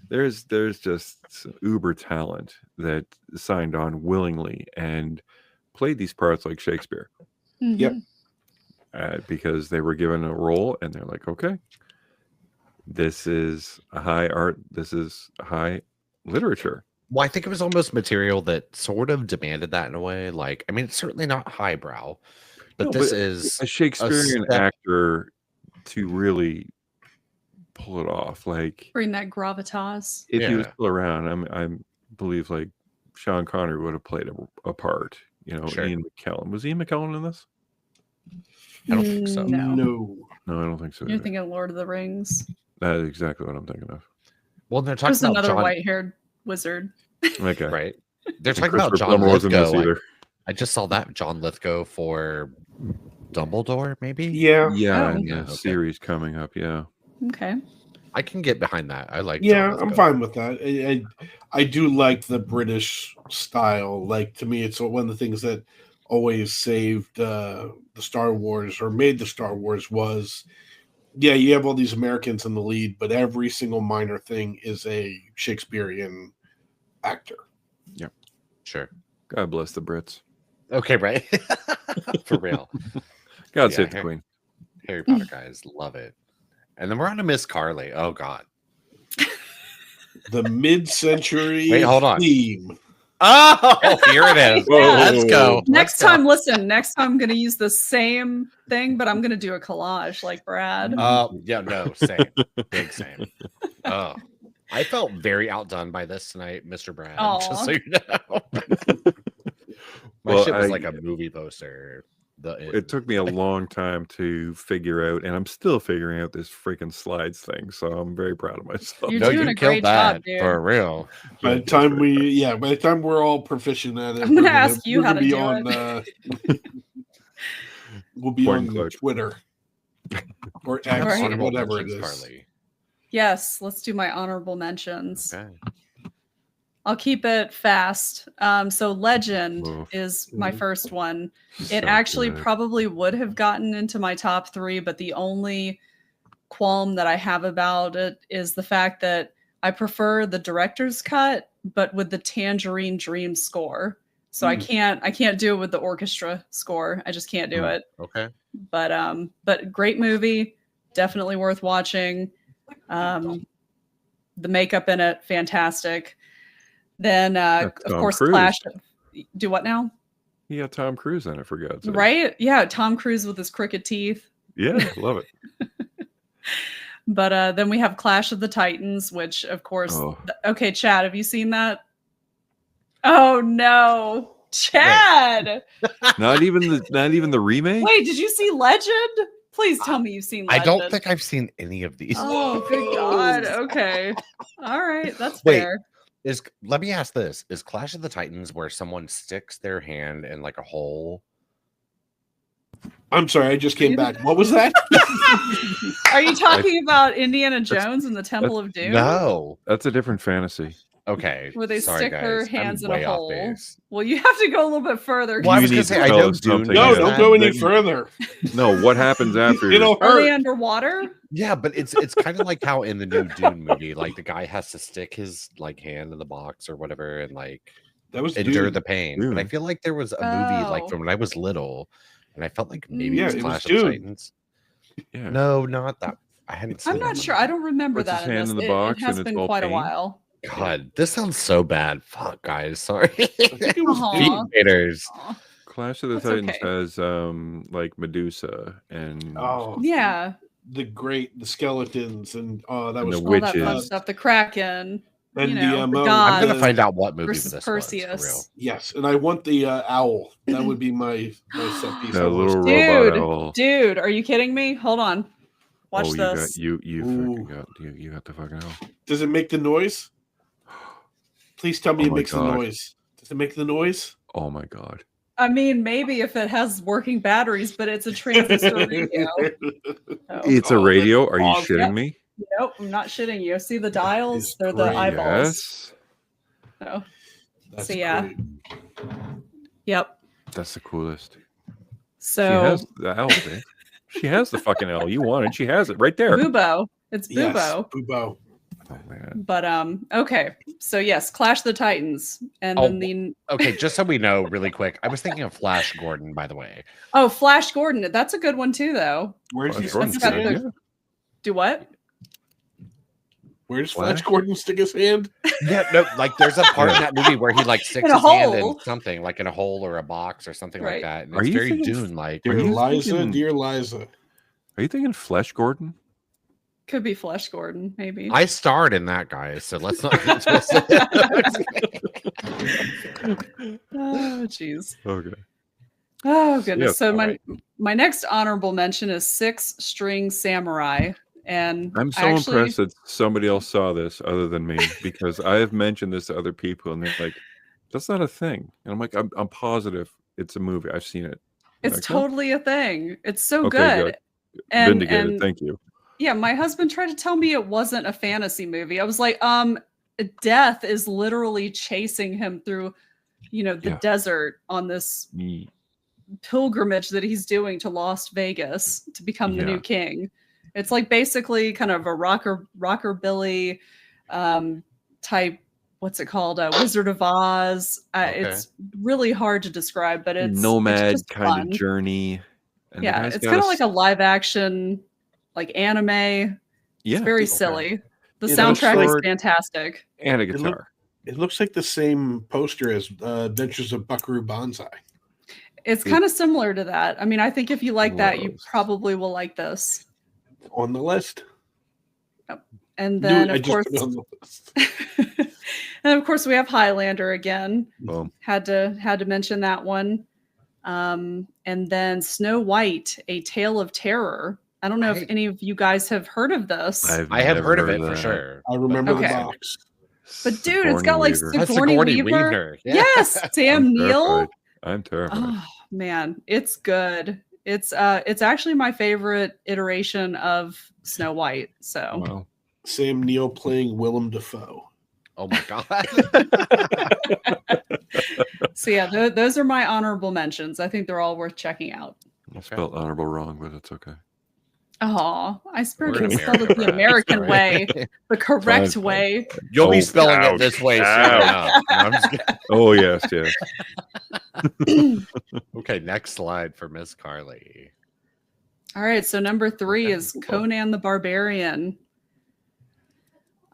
there's just uber talent that signed on willingly and played these parts like Shakespeare.
Mm-hmm.
Yep.
Because they were given a role and they're like, okay, this is a high art. This is a high literature.
Well, I think it was almost material that sort of demanded that in a way. Like, I mean, it's certainly not highbrow, but this is
a Shakespearean actor to really pull it off. Like,
bring that gravitas.
If he was still around, I believe like Sean Connery would have played a part.
Sure.
Ian McKellen. Was Ian McKellen in this?
I don't think so.
No,
I don't think so.
You're thinking of Lord of the Rings.
That is exactly what I'm thinking of.
Well, they're talking about
another white-haired wizard.
Okay.
Right. They're talking about John Lithgow. I just saw that John Lithgow for Dumbledore, maybe?
Yeah.
Yeah, and series coming up, yeah.
Okay.
I can get behind that. I like
Yeah, I'm fine with that. I do like the British style. Like, to me, it's one of the things that always saved the Star Wars or made the Star Wars was, yeah, you have all these Americans in the lead, but every single minor thing is a Shakespearean actor.
Yeah,
sure.
God bless the Brits.
Okay, right. For real.
God save the Queen.
Harry Potter guys love it. And then we're on to Miss Carly. Oh God.
The mid-century theme.
Oh, here it is. Let's go.
Next time I'm going to use the same thing, but I'm going to do a collage like Brad.
Yeah, no, same. Big same. Oh, I felt very outdone by this tonight, Mr. Brad. Just so you know. My shit was like a movie poster.
It took me a long time to figure out, and I'm still figuring out this freaking slides thing. So I'm very proud of myself.
You're doing a great job, dude.
For real.
By the time we're all proficient at it,
I'm gonna ask you how to do it.
We'll be on Twitter or X or whatever it is.
Carly.
Yes, let's do my honorable mentions.
Okay.
I'll keep it fast. So Legend is my first one. It actually probably would have gotten into my top 3, but the only qualm that I have about it is the fact that I prefer the director's cut, but with the Tangerine Dream score. So I can't do it with the orchestra score. I just can't do it.
Okay.
But great movie, definitely worth watching. The makeup in it, fantastic. Then, of course,
Cruise.
Clash. Do what now?
You got Tom Cruise in it, for God's sake.
Right? Yeah, Tom Cruise with his crooked teeth.
Yeah, love it.
But then we have Clash of the Titans, which, of course... Okay, Chad, have you seen that? Oh, no. Chad!
Not even the remake?
Wait, did you see Legend? Please tell me you've seen Legend.
I don't think I've seen any of these.
Oh, good God. Okay. All right, that's fair.
Let me ask this. Is Clash of the Titans where someone sticks their hand in like a hole?
I'm sorry, I just came back. What was that?
Are you talking about Indiana Jones and the Temple of Doom?
No.
That's a different fantasy.
Okay.
Where they stick their hands in a hole.
Base.
Well, you have to go a little bit further.
Well, I was going to say, I know Dune.
No, don't go any further.
No, what happens after?
It'll
Are they
hurt.
Underwater?
Yeah, but it's kind of like how in the new Dune movie, like the guy has to stick his like hand in the box or whatever and like
that was
endure
Dune.
the pain.
Dune.
But I feel like there was a movie like from when I was little, and I felt like maybe it was
it
Clash
was
of the
Dune.
Titans.
Yeah.
No, not that. I hadn't seen
I'm
that
not
one.
sure. I don't remember
Puts his
that.
hand in the
It
box
has
and it's
been
all
quite a
paint.
while.
God, this sounds so bad. Fuck, guys. Sorry.
I think it was
Aw.
Dune.
Haters.
Aw.
Clash of the
That's
Titans
okay.
has like Medusa and
Oh,
Yeah.
the skeletons and that
And
was
the
All that fun
witches.
stuff. The Kraken.
and
you
the
know, the
I'm
gods
gonna find out what movie
versus
this was for real.
Perseus.
yes, and I want the owl. That would be my set piece.
that little
Dude,
robot owl.
Dude, are you kidding me? Hold on. Watch
Oh, you
this.
got you
Ooh.
fucking got you got the fucking owl.
Does it make the noise? Please tell me
Oh
it
my
makes the
God.
noise. Does it make the noise?
Oh my God.
I mean, maybe if it has working batteries, but it's a transistor radio. So-
It's a
Oh,
radio.
that's
Are you
awesome.
shitting
Yep.
me?
Nope, I'm not shitting you. See the dials?
is
They're the
great.
eyeballs.
Yes.
So,
That's
So, yeah.
great.
yep.
That's the coolest. She
So
has the owl, babe. She has the fucking owl. You wanted. She has it right there.
Bubo. It's
Yes,
Bubo.
Bubo.
Oh man.
But okay. So yes, Clash the Titans. And
Oh,
then the
Okay, just so we know really quick, I was thinking of Flash Gordon, by the way.
Flash Gordon. That's a good one too, though.
Where's he
Flash
stick
Gordon's
his
good,
hand?
yeah.
Do what?
Where's
Flash?
Flash Gordon stick his hand?
Yeah, no, like there's a part in that movie where he like sticks
In a
his hand in
hole.
something, like in a hole or a box or something
Right.
like that. And
Are
it's
you
very
thinking-
Dune like.
Dear
you
Liza,
thinking-
dear Liza.
Are you thinking Flesh Gordon?
Could be Flash Gordon, maybe.
I starred in that, guys, so let's not get twisted.
Oh, jeez.
Okay.
Oh goodness.
Yes,
So
all right.
my next honorable mention is Six String Samurai. And
I'm so
actually,
impressed that somebody else saw this other than me because I have mentioned this to other people and they're like, "That's not a thing." And I'm like, "I'm positive it's a movie. I've seen it."
it's
Like, "Oh,
totally a thing. It's so
Okay,
good. And,
vindicated.
and
Thank you."
yeah, my husband tried to tell me it wasn't a fantasy movie. I was like, death is literally chasing him through, the
Yeah.
desert on this
Ye-
pilgrimage that he's doing to Las Vegas to become the
Yeah.
new king. It's like basically kind of a rockabilly type. What's it called? Wizard of Oz.
Okay.
It's really hard to describe, but it's
nomad
just
kind
fun.
of journey. And the
Yeah,
guy's
it's
got
kind of like a live action, like anime.
yeah,
It's very
okay.
silly. The
It
soundtrack
looks
is
like-
fantastic.
and a
look-
guitar.
It looks like the same poster as Adventures of Buckaroo Banzai.
It's kind of similar to that. I mean, I think if you like that, you
Gross.
probably will like this.
On the list.
And then,
I
of
just
course,
put it on the list.
and of course, we have Highlander again.
Boom.
Had to mention that one. And then Snow White: A Tale of Terror. I don't know if any of you guys have heard of this.
I have heard of it for
that.
sure.
I remember
Okay.
the box.
But dude, it's got like
Sigourney Weaver.
That's
Sigourney
Sigourney
Weaver.
Weaver. Yeah.
Yes, Sam
I'm
Neill.
terrified. I'm terrified.
Oh man, it's good. It's actually my favorite iteration of Snow White. So
Wow.
Sam Neill playing Willem Dafoe.
Oh my god.
so yeah, those are my honorable mentions. I think they're all worth checking out.
I spelled honorable wrong, but it's okay.
Oh, I spelled
We're in
it
America,
the
Brad.
American
Sorry.
way, the correct
Fine.
way.
You'll be
Oh,
spelling
ouch,
it this way soon
ouch.
enough. No, I'm just kidding.
Oh yes, yes.
Okay, next slide for Miss Carly.
All right, so number 3 is
Cool.
Conan the Barbarian.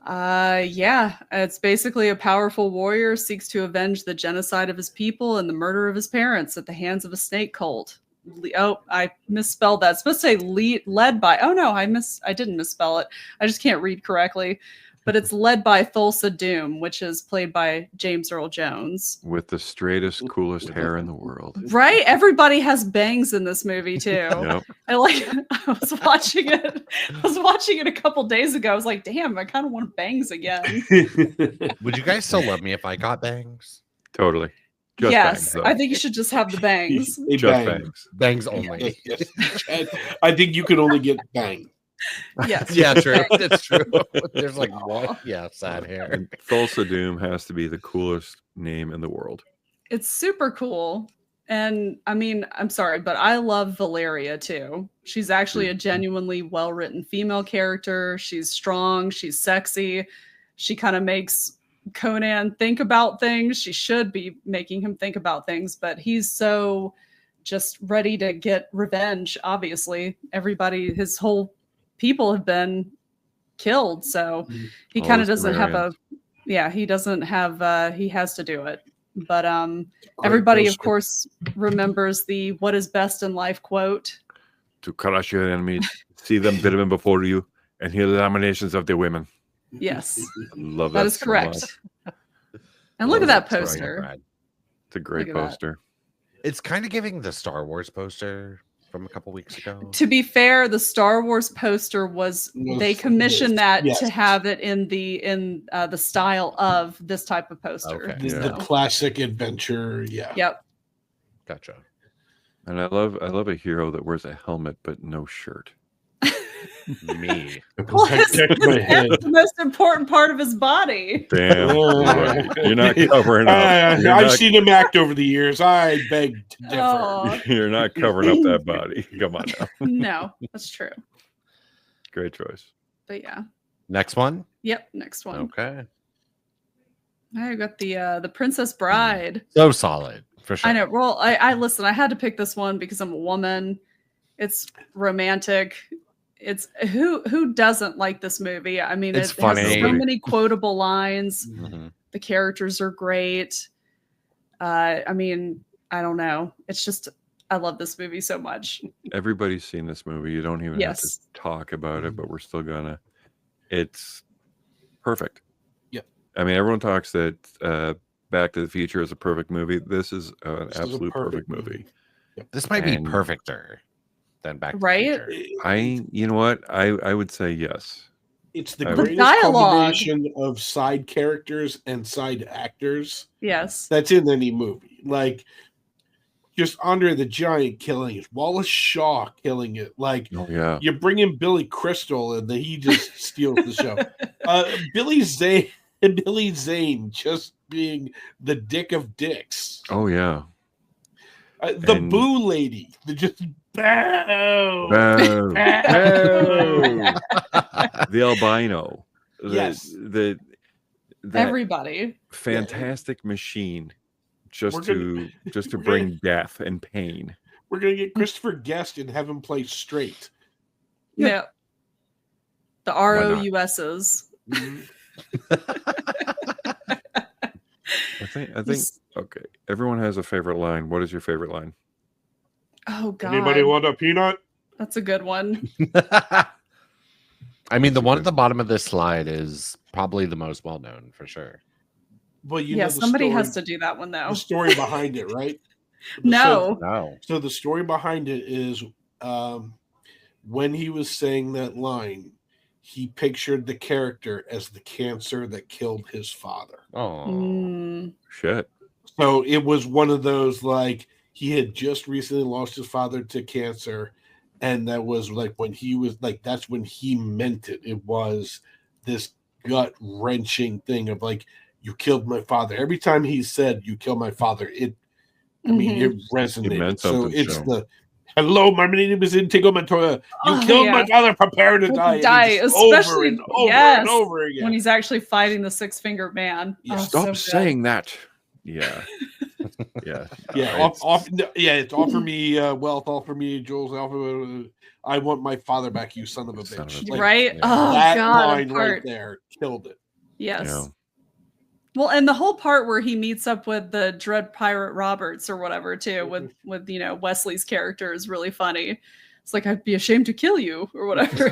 Yeah, it's basically a powerful warrior seeks to avenge the genocide of his people and the murder of his parents at the hands of a snake cult. Oh, I misspelled that. It's supposed to say led by. Oh no, I didn't misspell it. I just can't read correctly. But it's led by Thulsa Doom, which is played by James Earl Jones.
With the straightest, coolest hair in the world.
Right? Everybody has bangs in this movie too.
Yep.
I was watching it a couple days ago. I was like, damn, I kind of want bangs again.
Would you guys still love me if I got bangs?
Totally. Just
yes,
bangs,
I think you should just have the bangs.
Just bangs.
Bangs only.
Yes. I think you can only get bang.
Yes.
Yeah, true. It's true. There's like one. Yeah, sad hair.
And Thulsa Doom has to be the coolest name in the world.
It's super cool. And I mean, I'm sorry, but I love Valeria too. She's actually a genuinely well-written female character. She's strong. She's sexy. She kind of makes Conan think about things. She should be making him think about things, but he's so just ready to get revenge. Obviously, his whole people have been killed, so he kind of doesn't have he has to do it. But everybody of course remembers the "what is best in life" quote:
to crush your enemies, see them bitter before you, and hear the lamentations of their women.
Yes,
love
that is
so
correct.
much.
And look at that poster.
It's a great poster.
It's kind of giving the Star Wars poster from a couple weeks ago.
To be fair, the Star Wars poster was they commissioned that to have it in the style of this type of poster.
Okay.
The classic adventure. Yeah.
Yep.
Gotcha.
And I love a hero that wears a helmet but no shirt.
Me.
Well, that's the most important part of his body.
Damn. You're not covering up.
I've seen him act over the years. I beg to differ.
Oh.
You're not covering up that body. Come on now.
No, that's true.
Great choice.
But yeah.
Next one?
Yep, next one.
Okay.
I got the Princess Bride.
So solid, for sure.
I know. Well, I listen, I had to pick this one because I'm a woman. It's romantic. It's who doesn't like this movie? I mean,
it's
funny.
Has
so many quotable lines.
Mm-hmm.
The characters are great. I mean, I don't know. It's just I love this movie so much.
Everybody's seen this movie. You don't even have to talk about it, but we're still gonna. It's perfect.
Yep.
I mean, everyone talks that Back to the Future is a perfect movie. This is an absolute perfect movie.
Yep. This might be perfecter than Back to the
Future.
You know what? I would say yes.
It's the greatest combination of side characters and side actors.
Yes.
That's in any movie. Like just Andre the Giant killing it. Wallace Shaw killing it. Like you bring in Billy Crystal and he just steals the show. Billy Zane just being the dick of dicks.
Oh yeah.
The Boo Lady. Just bow.
The albino.
Yes.
Everybody.
Fantastic machine just to bring death and pain.
We're gonna get Christopher Guest and have him play straight.
Yeah. The ROUSs.
I think okay. Everyone has a favorite line. What is your favorite line?
Oh God.
Anybody want a peanut?
That's a good one.
I mean, the one at the bottom of this slide is probably the most well known for sure.
Well,
somebody has to do that one though.
The story behind it, right?
No.
So the story behind it is when he was saying that line, he pictured the character as the cancer that killed his father.
Oh,
shit.
So it was one of those like he had just recently lost his father to cancer. And that was like when he was like, that's when he meant it. It was this gut wrenching thing of like, you killed my father. Every time he said, you killed my father, it resonated. So it's hello, my name is Inigo Montoya. You killed my father, prepare to die.
Especially
over and over again.
When he's actually fighting the 6-fingered man.
Stop saying that. Yeah. Yeah.
It's all for me, wealth, all for me, Jules, alpha. I want my father back, you son of a bitch.
Like, right?
Yeah.
Oh,
that
God,
line right there killed it.
Yes.
Yeah.
Well, and the whole part where he meets up with the Dread Pirate Roberts or whatever, too, with Wesley's character is really funny. It's like, I'd be ashamed to kill you or whatever.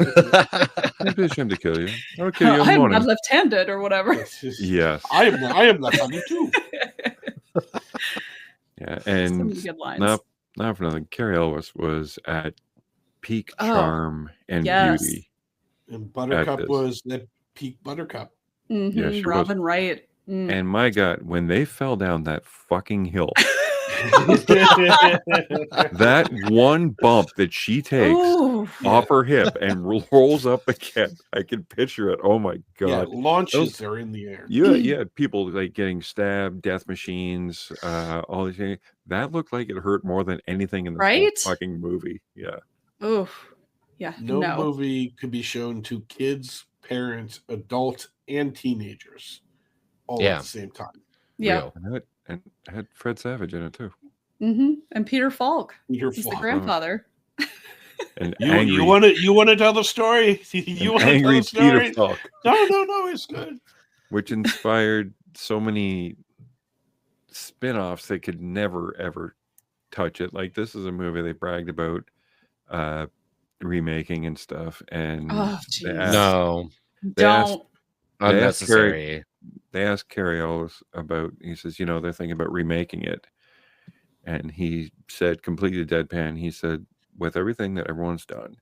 I'd be ashamed to kill you. I would kill you in the
I'm
morning.
not left-handed or whatever.
Yes.
I am left-handed too.
Yeah, and
good lines.
not for nothing. Carrie Elwes was at peak charm and beauty.
And Buttercup was at peak Buttercup.
Mm-hmm.
Yeah, she
Robin
was.
Wright.
And my God, when they fell down that fucking hill, that one bump that she takes off her hip and rolls up again, I can picture it. Oh my God.
Yeah, launches are in the air.
Yeah, people like getting stabbed, death machines, all these things. That looked like it hurt more than anything in the whole fucking movie. Yeah.
Oof. Yeah.
No movie could be shown to kids, parents, adults, and teenagers all at the same time.
Yeah.
And it had Fred Savage in it too.
Mm-hmm. And Peter Falk. He's the grandfather.
And
you want to tell the story? You want to tell the story?
Peter Falk.
No, it's good.
Which inspired so many spin-offs they could never ever touch it. Like, this is a movie they bragged about remaking and stuff, and
unnecessary.
They asked Carrie Elwes about, he says, they're thinking about remaking it, and he said, completely deadpan, he said, with everything that everyone's done,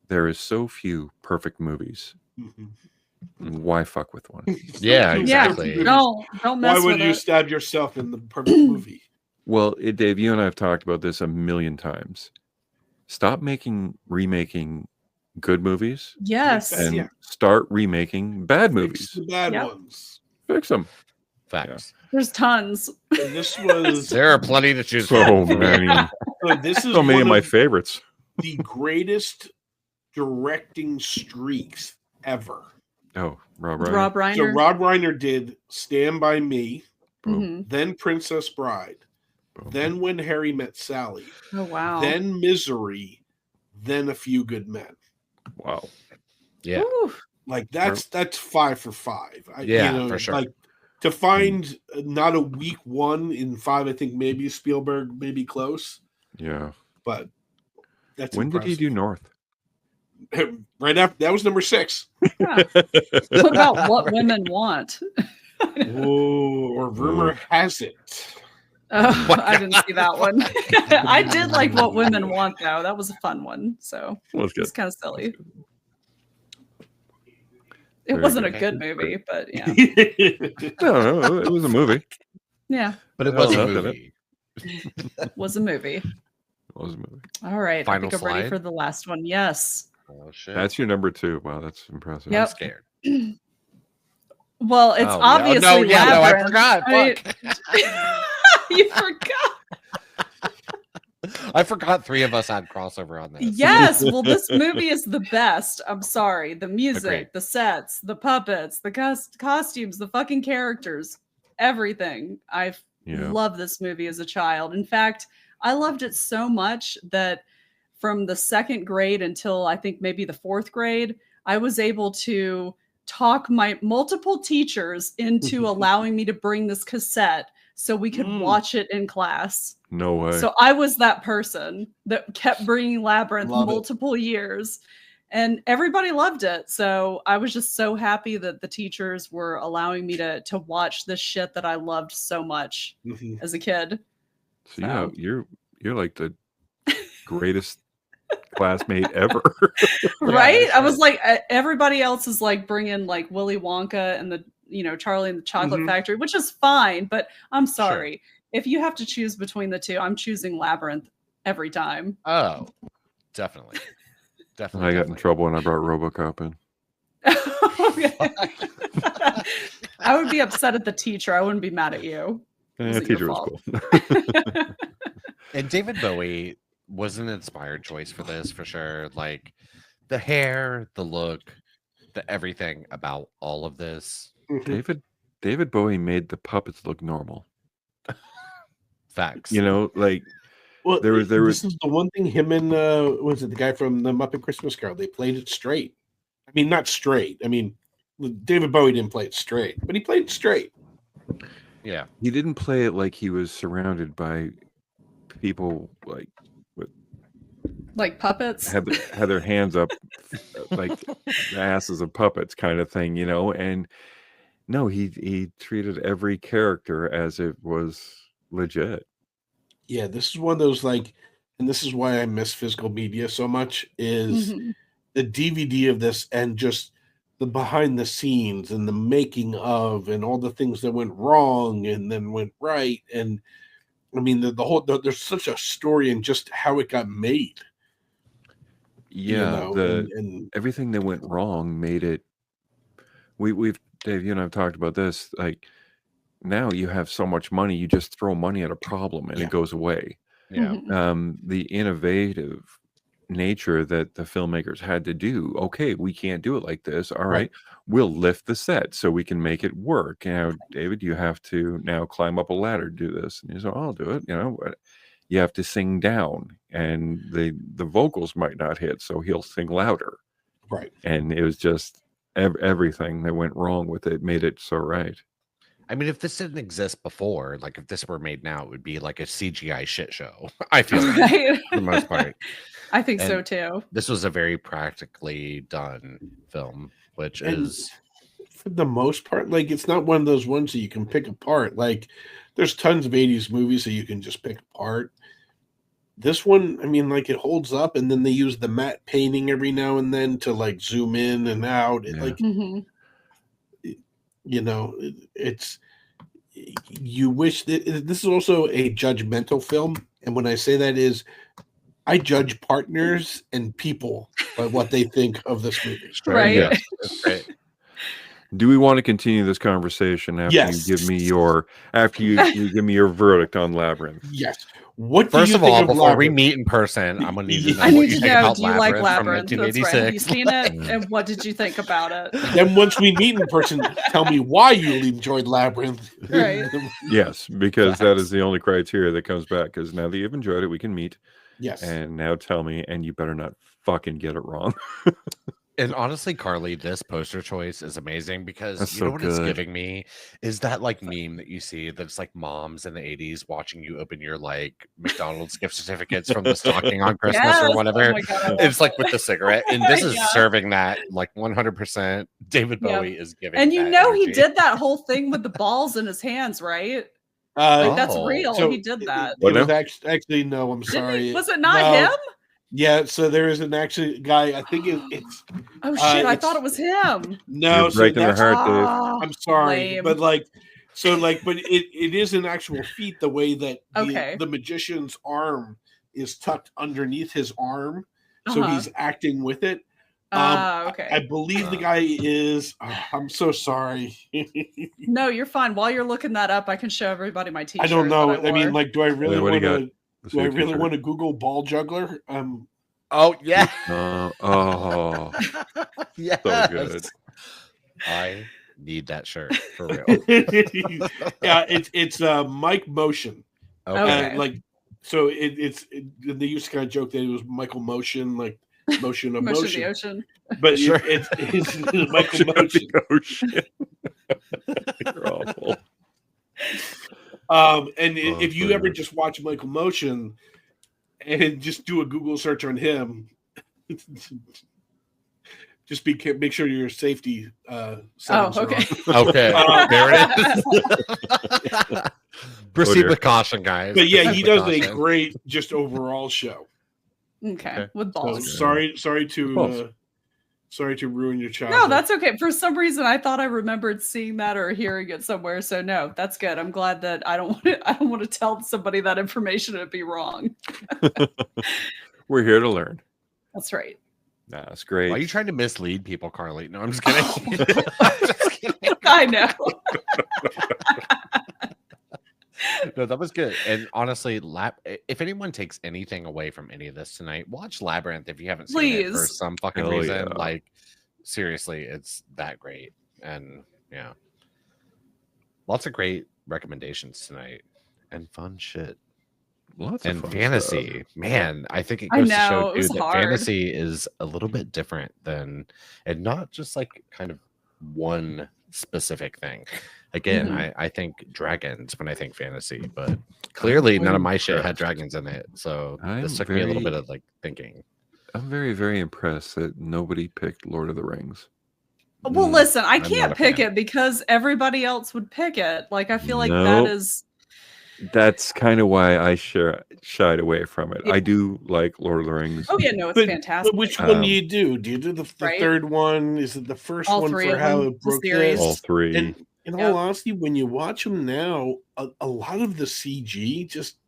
there is so few perfect movies. Why fuck with one?
Yeah, exactly.
Yeah. Don't mess with it.
Why would you stab yourself in the perfect movie?
Well, Dave, you and I have talked about this a million times. Stop remaking good movies.
Yes.
And start remaking bad movies.
Fix the bad ones.
Fix them.
Facts.
There's tons.
And this was
there are plenty to choose
from. So many.
This is
so many of my favorites.
The greatest directing streaks ever.
Oh, Rob Reiner.
Rob Reiner.
So Rob Reiner did Stand By Me,
Mm-hmm.
then Princess Bride, then When Harry Met Sally.
Oh, wow.
Then Misery, then A Few Good Men.
Wow.
Yeah.
Ooh.
Like that's 5 for 5.
For sure.
Like to find not a weak one in 5, I think maybe Spielberg, maybe close.
Yeah.
But that's
when
impressive.
did he do North?
Right after that was number 6.
Yeah. What about What Women Want?
Or Rumor Has It.
Oh, I didn't see that one. I did like What Women Want, though. That was a fun one. So it's kind of silly. It wasn't a good movie, but yeah.
No, it was a movie.
Yeah.
But it was a movie.
Was a movie.
It was a movie.
All right.
Final
I think I'm ready for the last one. Yes.
Oh, shit.
That's your number 2. Wow, that's impressive.
Yep.
I'm scared.
Well, it's obviously
I forgot.
You forgot.
I forgot 3 of us had crossover on this.
Yes. Well, this movie is the best. I'm sorry. The music,
Agreed.
the sets, the puppets, the costumes, the fucking characters, everything. I love this movie as a child. In fact, I loved it so much that from the 2nd grade until I think maybe the 4th grade, I was able to talk my multiple teachers into allowing me to bring this cassette so we could watch it in class.
No way.
So I was that person that kept bringing Labyrinth multiple years, and everybody loved it. So I was just so happy that the teachers were allowing me to watch this shit that I loved so much as a kid.
So yeah, you're like the greatest classmate ever.
Right? I was like, everybody else is like bringing like Willy Wonka and the Charlie and the Chocolate Factory, which is fine, but I'm sorry. Sure. If you have to choose between the two, I'm choosing Labyrinth every time.
Oh, definitely.
I got in trouble when I brought RoboCop in.
I would be upset at the teacher. I wouldn't be mad at you.
The teacher was cool.
And David Bowie was an inspired choice for this, for sure. Like the hair, the look, the everything about all of this.
David Bowie made the puppets look normal.
Facts.
Like
well,
there was
this is the one thing him and was it the guy from the Muppet Christmas Carol? They played it straight. I mean, not straight. I mean, David Bowie didn't play it straight, but he played it straight.
Yeah,
he didn't play it like he was surrounded by people
like puppets,
had their hands up like the asses of puppets, kind of thing, And no, he treated every character as it was legit.
Yeah, this is one of those and this is why I miss physical media so much. Is the DVD of this and just the behind the scenes and the making of and all the things that went wrong and then went right. And I mean, the whole there's such a story in just how it got made.
Yeah, and everything that went wrong made it. We've Dave, you and I've talked about this. Like now, you have so much money, you just throw money at a problem and it goes away.
Yeah.
The innovative nature that the filmmakers had to do. Okay, we can't do it like this. All right, we'll lift the set so we can make it work. David, you have to now climb up a ladder to do this. And he's like, I'll do it. You have to sing down, and the vocals might not hit, so he'll sing louder.
Right.
And it was just everything that went wrong with it made it so right.
I mean, if this didn't exist before, like if this were made now, it would be like a CGI shit show. I feel like, for the most part.
I think so too.
This was a very practically done film, which is
for the most part, like it's not one of those ones that you can pick apart. Like there's tons of 80s movies that you can just pick apart. This one, I mean, like it holds up, and then they use the matte painting every now and then to like zoom in and out. It's you wish that this is also a judgmental film, and when I say that is I judge partners and people by what they think of this movie.
Right.
Yeah. Right. Do we want to continue this conversation after you give me your give me your verdict on Labyrinth?
Yes. What
First of all, before we meet in person, I'm gonna need to know what you think about
do you like Labyrinth?
From 1986.
That's right. Have you seen it? And what did you think about it?
Then once we meet in person, tell me why you enjoyed Labyrinth.
Right.
Yes, because that is the only criteria that comes back. Because now that you've enjoyed it, we can meet.
Yes.
And now tell me, and you better not fucking get it wrong.
And honestly, Carly, this poster choice is amazing because
That's
you know
so
what
good.
it's giving me is that like meme that you see that's like moms in the 80s watching you open your like McDonald's gift certificates from the stocking on Christmas or whatever.
Oh my God,
it's like with the cigarette, and this is serving that like 100%. David Bowie is giving,
and you
that
know
energy.
he did that whole thing with the balls in his hands, right? Like that's real.
So
he did that.
It was actually no. I'm sorry.
Was it not him?
Yeah, so there is an actually guy. I think it's.
Oh shit! I thought it was him.
No,
so breaking the heart, Dave.
I'm sorry,
lame.
but but it is an actual feat. The way that the magician's arm is tucked underneath his arm, so he's acting with it.
Okay.
I believe the guy is. I'm so sorry.
No, you're fine. While you're looking that up, I can show everybody my T-shirt.
I don't know. I mean, like, do I really want to? Do I really want to Google ball juggler?
Oh yeah.
Yeah. So good.
I need that shirt for real.
Yeah, it's Mike Motion.
Okay.
So they used to kind of joke that it was Michael Motion, like motion of motion.
The ocean.
But it's Michael Motion.
You're awful.
If you ever just watch Michael Motion and just do a Google search on him, just make sure your safety settings are
okay.
on.
Okay. There it is. Proceed with caution, guys.
But yeah, he does a great just overall show.
Okay. With balls.
So sorry to ruin your childhood.
No, that's okay. For some reason, I thought I remembered seeing that or hearing it somewhere. So no, that's good. I'm glad that I don't want to tell somebody that information and it'd be wrong.
We're here to learn.
That's right.
Nah, that's great.
Why are you trying to mislead people, Carly? No, I'm just kidding. I'm just kidding.
I know.
No, that was good. And honestly, if anyone takes anything away from any of this tonight, watch Labyrinth if you haven't seen it for some fucking reason.
Yeah.
Like, seriously, it's that great. And yeah, lots of great recommendations tonight. and fun shit.
Lots
and
of fun
fantasy,
stuff.
Man. I think it goes to show too that fantasy is a little bit different than, and not just like kind of one specific thing. Again, I think dragons when I think fantasy, but clearly none of my shit had dragons in it. So this took me a little bit of like thinking.
I'm very, very impressed that nobody picked Lord of the Rings.
Well, listen, I can't pick it because everybody else would pick it. Like, I feel like
that's kind of why I shied away from it. Yeah. I do like Lord of the Rings.
Oh yeah, no, it's fantastic.
But which one do you do? Do you do the third one? Is it the first one for how it broke this?
All three.
And in all honesty, when you watch them now, a lot of the CG just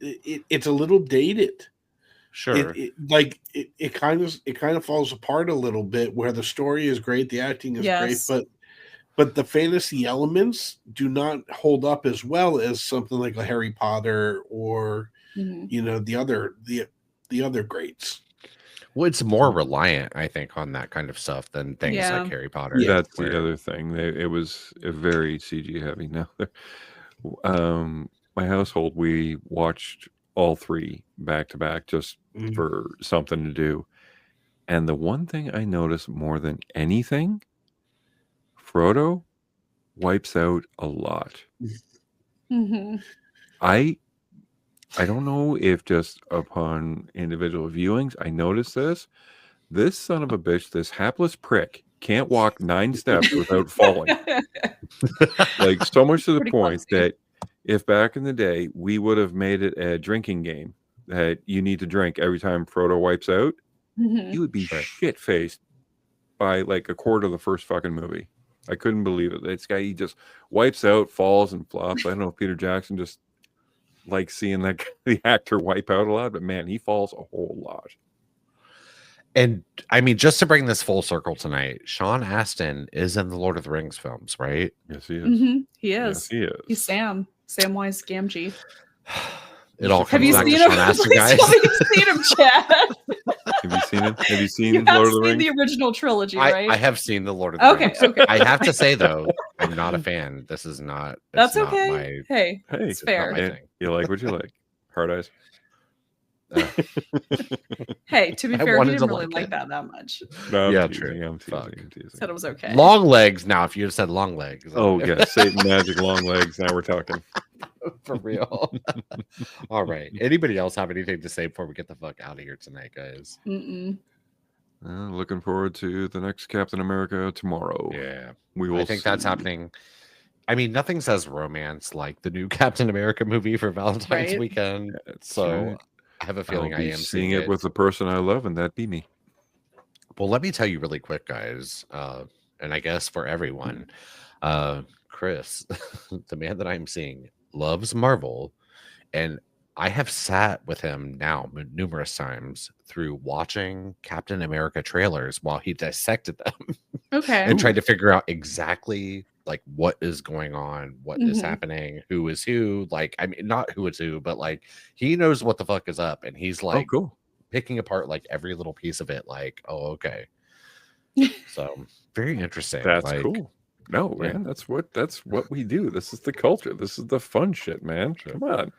it's a little dated.
Sure.
It kind of falls apart a little bit. Where the story is great, the acting is great, but the fantasy elements do not hold up as well as something like a Harry Potter or the other greats.
Well, it's more reliant, I think, on that kind of stuff than things like Harry Potter.
Yeah, that's the other thing. It was a very CG heavy. Now, my household, we watched all three back to back just for something to do. And the one thing I noticed more than anything, Frodo wipes out a lot. I don't know if just upon individual viewings I noticed this son of a bitch, this hapless prick, can't walk 9 steps without falling. Like, so much to the point that if back in the day we would have made it a drinking game that you need to drink every time Frodo wipes out, he would be shit-faced by like a quarter of the first fucking movie. I couldn't believe it. This guy, he just wipes out, falls and flops. I don't know if Peter Jackson just likes seeing that the actor wipe out a lot, but man, he falls a whole lot.
And I mean, just to bring this full circle tonight, Sean Astin is in the Lord of the Rings films, right?
Yes, he is.
He is.
Yes, he is.
He's Samwise Gamgee.
It all comes back to Sean Astin, guys.
You've seen him, Chad.
Have you seen it? Have you seen Lord of the Rings?
The original trilogy, right?
I have seen the Lord of the Rings. Okay. I have to say though, I'm not a fan. This is not.
That's okay. Hey, it's fair.
You like what you like. Hard eyes.
Hey, to be fair, he didn't really like that much.
No,
yeah,
true.
I'm teasing.
Said it was okay.
Long legs. Now, if you had said long legs.
Oh yeah, Satan magic long legs. Now we're talking.
For real. All right. Anybody else have anything to say before we get the fuck out of here tonight, guys?
Looking forward to the next Captain America tomorrow.
Yeah,
we will.
I think that's happening. I mean, nothing says romance like the new Captain America movie for Valentine's weekend. So I have a feeling I am
seeing it with the person I love, and that'd be me.
Well, let me tell you really quick, guys, and I guess for everyone, Chris, the man that I'm seeing, loves Marvel, and I have sat with him now numerous times through watching Captain America trailers while he dissected them.
Okay.
And tried to figure out exactly like what is going on, what is happening, who is who. Like, I mean, not who is who, but like he knows what the fuck is up, and he's like picking apart like every little piece of it. Like, oh, okay. So very interesting.
That's cool. No, man, that's what we do. This is the culture. This is the fun shit, man. Come on.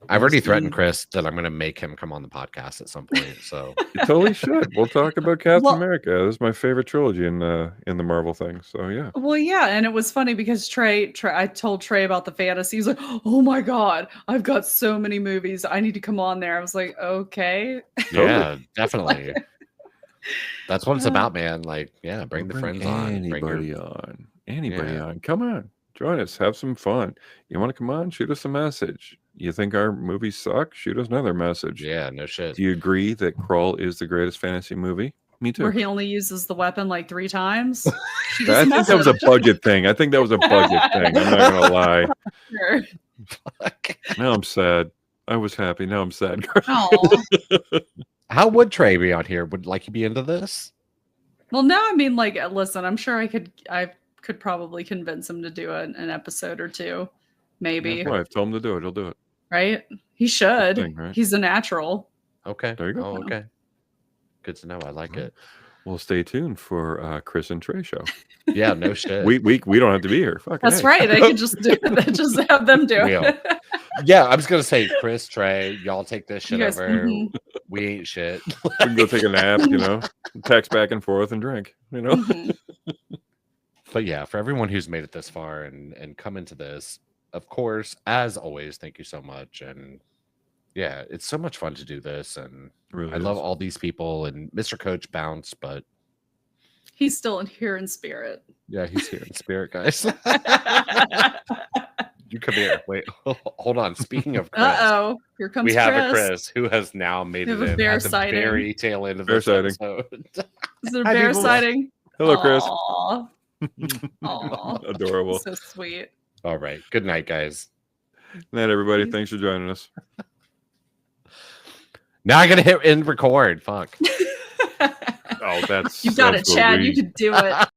I've already threatened Chris that I'm going to make him come on the podcast at some point. So
you totally should. We'll talk about Captain America. This is my favorite trilogy in the Marvel thing. So yeah.
Well, yeah, and it was funny because Trey, I told Trey about the fantasy. He's like, "Oh my god, I've got so many movies. I need to come on there." I was like, "Okay."
Yeah, definitely. That's what it's about, man. Like, yeah, bring the friends on.
Anybody on. Come on. Join us. Have some fun. You want to come on? Shoot us a message. You think our movies suck? Shoot us another message.
Yeah, no shit.
Do you agree that Krull is the greatest fantasy movie? Me too.
Where he only uses the weapon like 3 times?
I think that was a budget thing. I'm not going to lie.
Sure.
Now I'm sad. I was happy. Now I'm sad.
How would Trey be on here? Would he be into this?
Well, now I mean, like, listen, I'm sure I could probably convince him to do an episode or 2, maybe.
Well, I've told him to do it. He'll do it.
Right? He should.
Thing, right?
He's a natural.
Okay.
There you go.
Oh, okay. Good to know. I like it.
Well, stay tuned for Chris and Trey show.
Yeah, no shit.
We don't have to be here. Fuck
That's right. They could just do it. Just have them do it.
Yeah, I was gonna say, Chris, Trey, y'all take this shit
guys,
over. We ain't shit.
We can go take a nap, text back and forth and drink,
But yeah, for everyone who's made it this far and come into this, of course, as always, thank you so much. And yeah, it's so much fun to do this, and
really
I love all these people. And Mr. Coach bounced, but
he's still here in spirit.
Yeah, he's here in spirit, guys. You come here. Wait, hold on. Speaking of Chris,
here comes
we have a Chris who has now made it in at the very tail end of this episode.
Is it a bear sighting?
Hello, Chris.
Aww.
Adorable.
So sweet.
All right. Good night, guys.
Night, everybody. Thanks for joining us.
Now I gotta hit end record. Fuck.
Oh, that's
you got it, Chad. You can do it.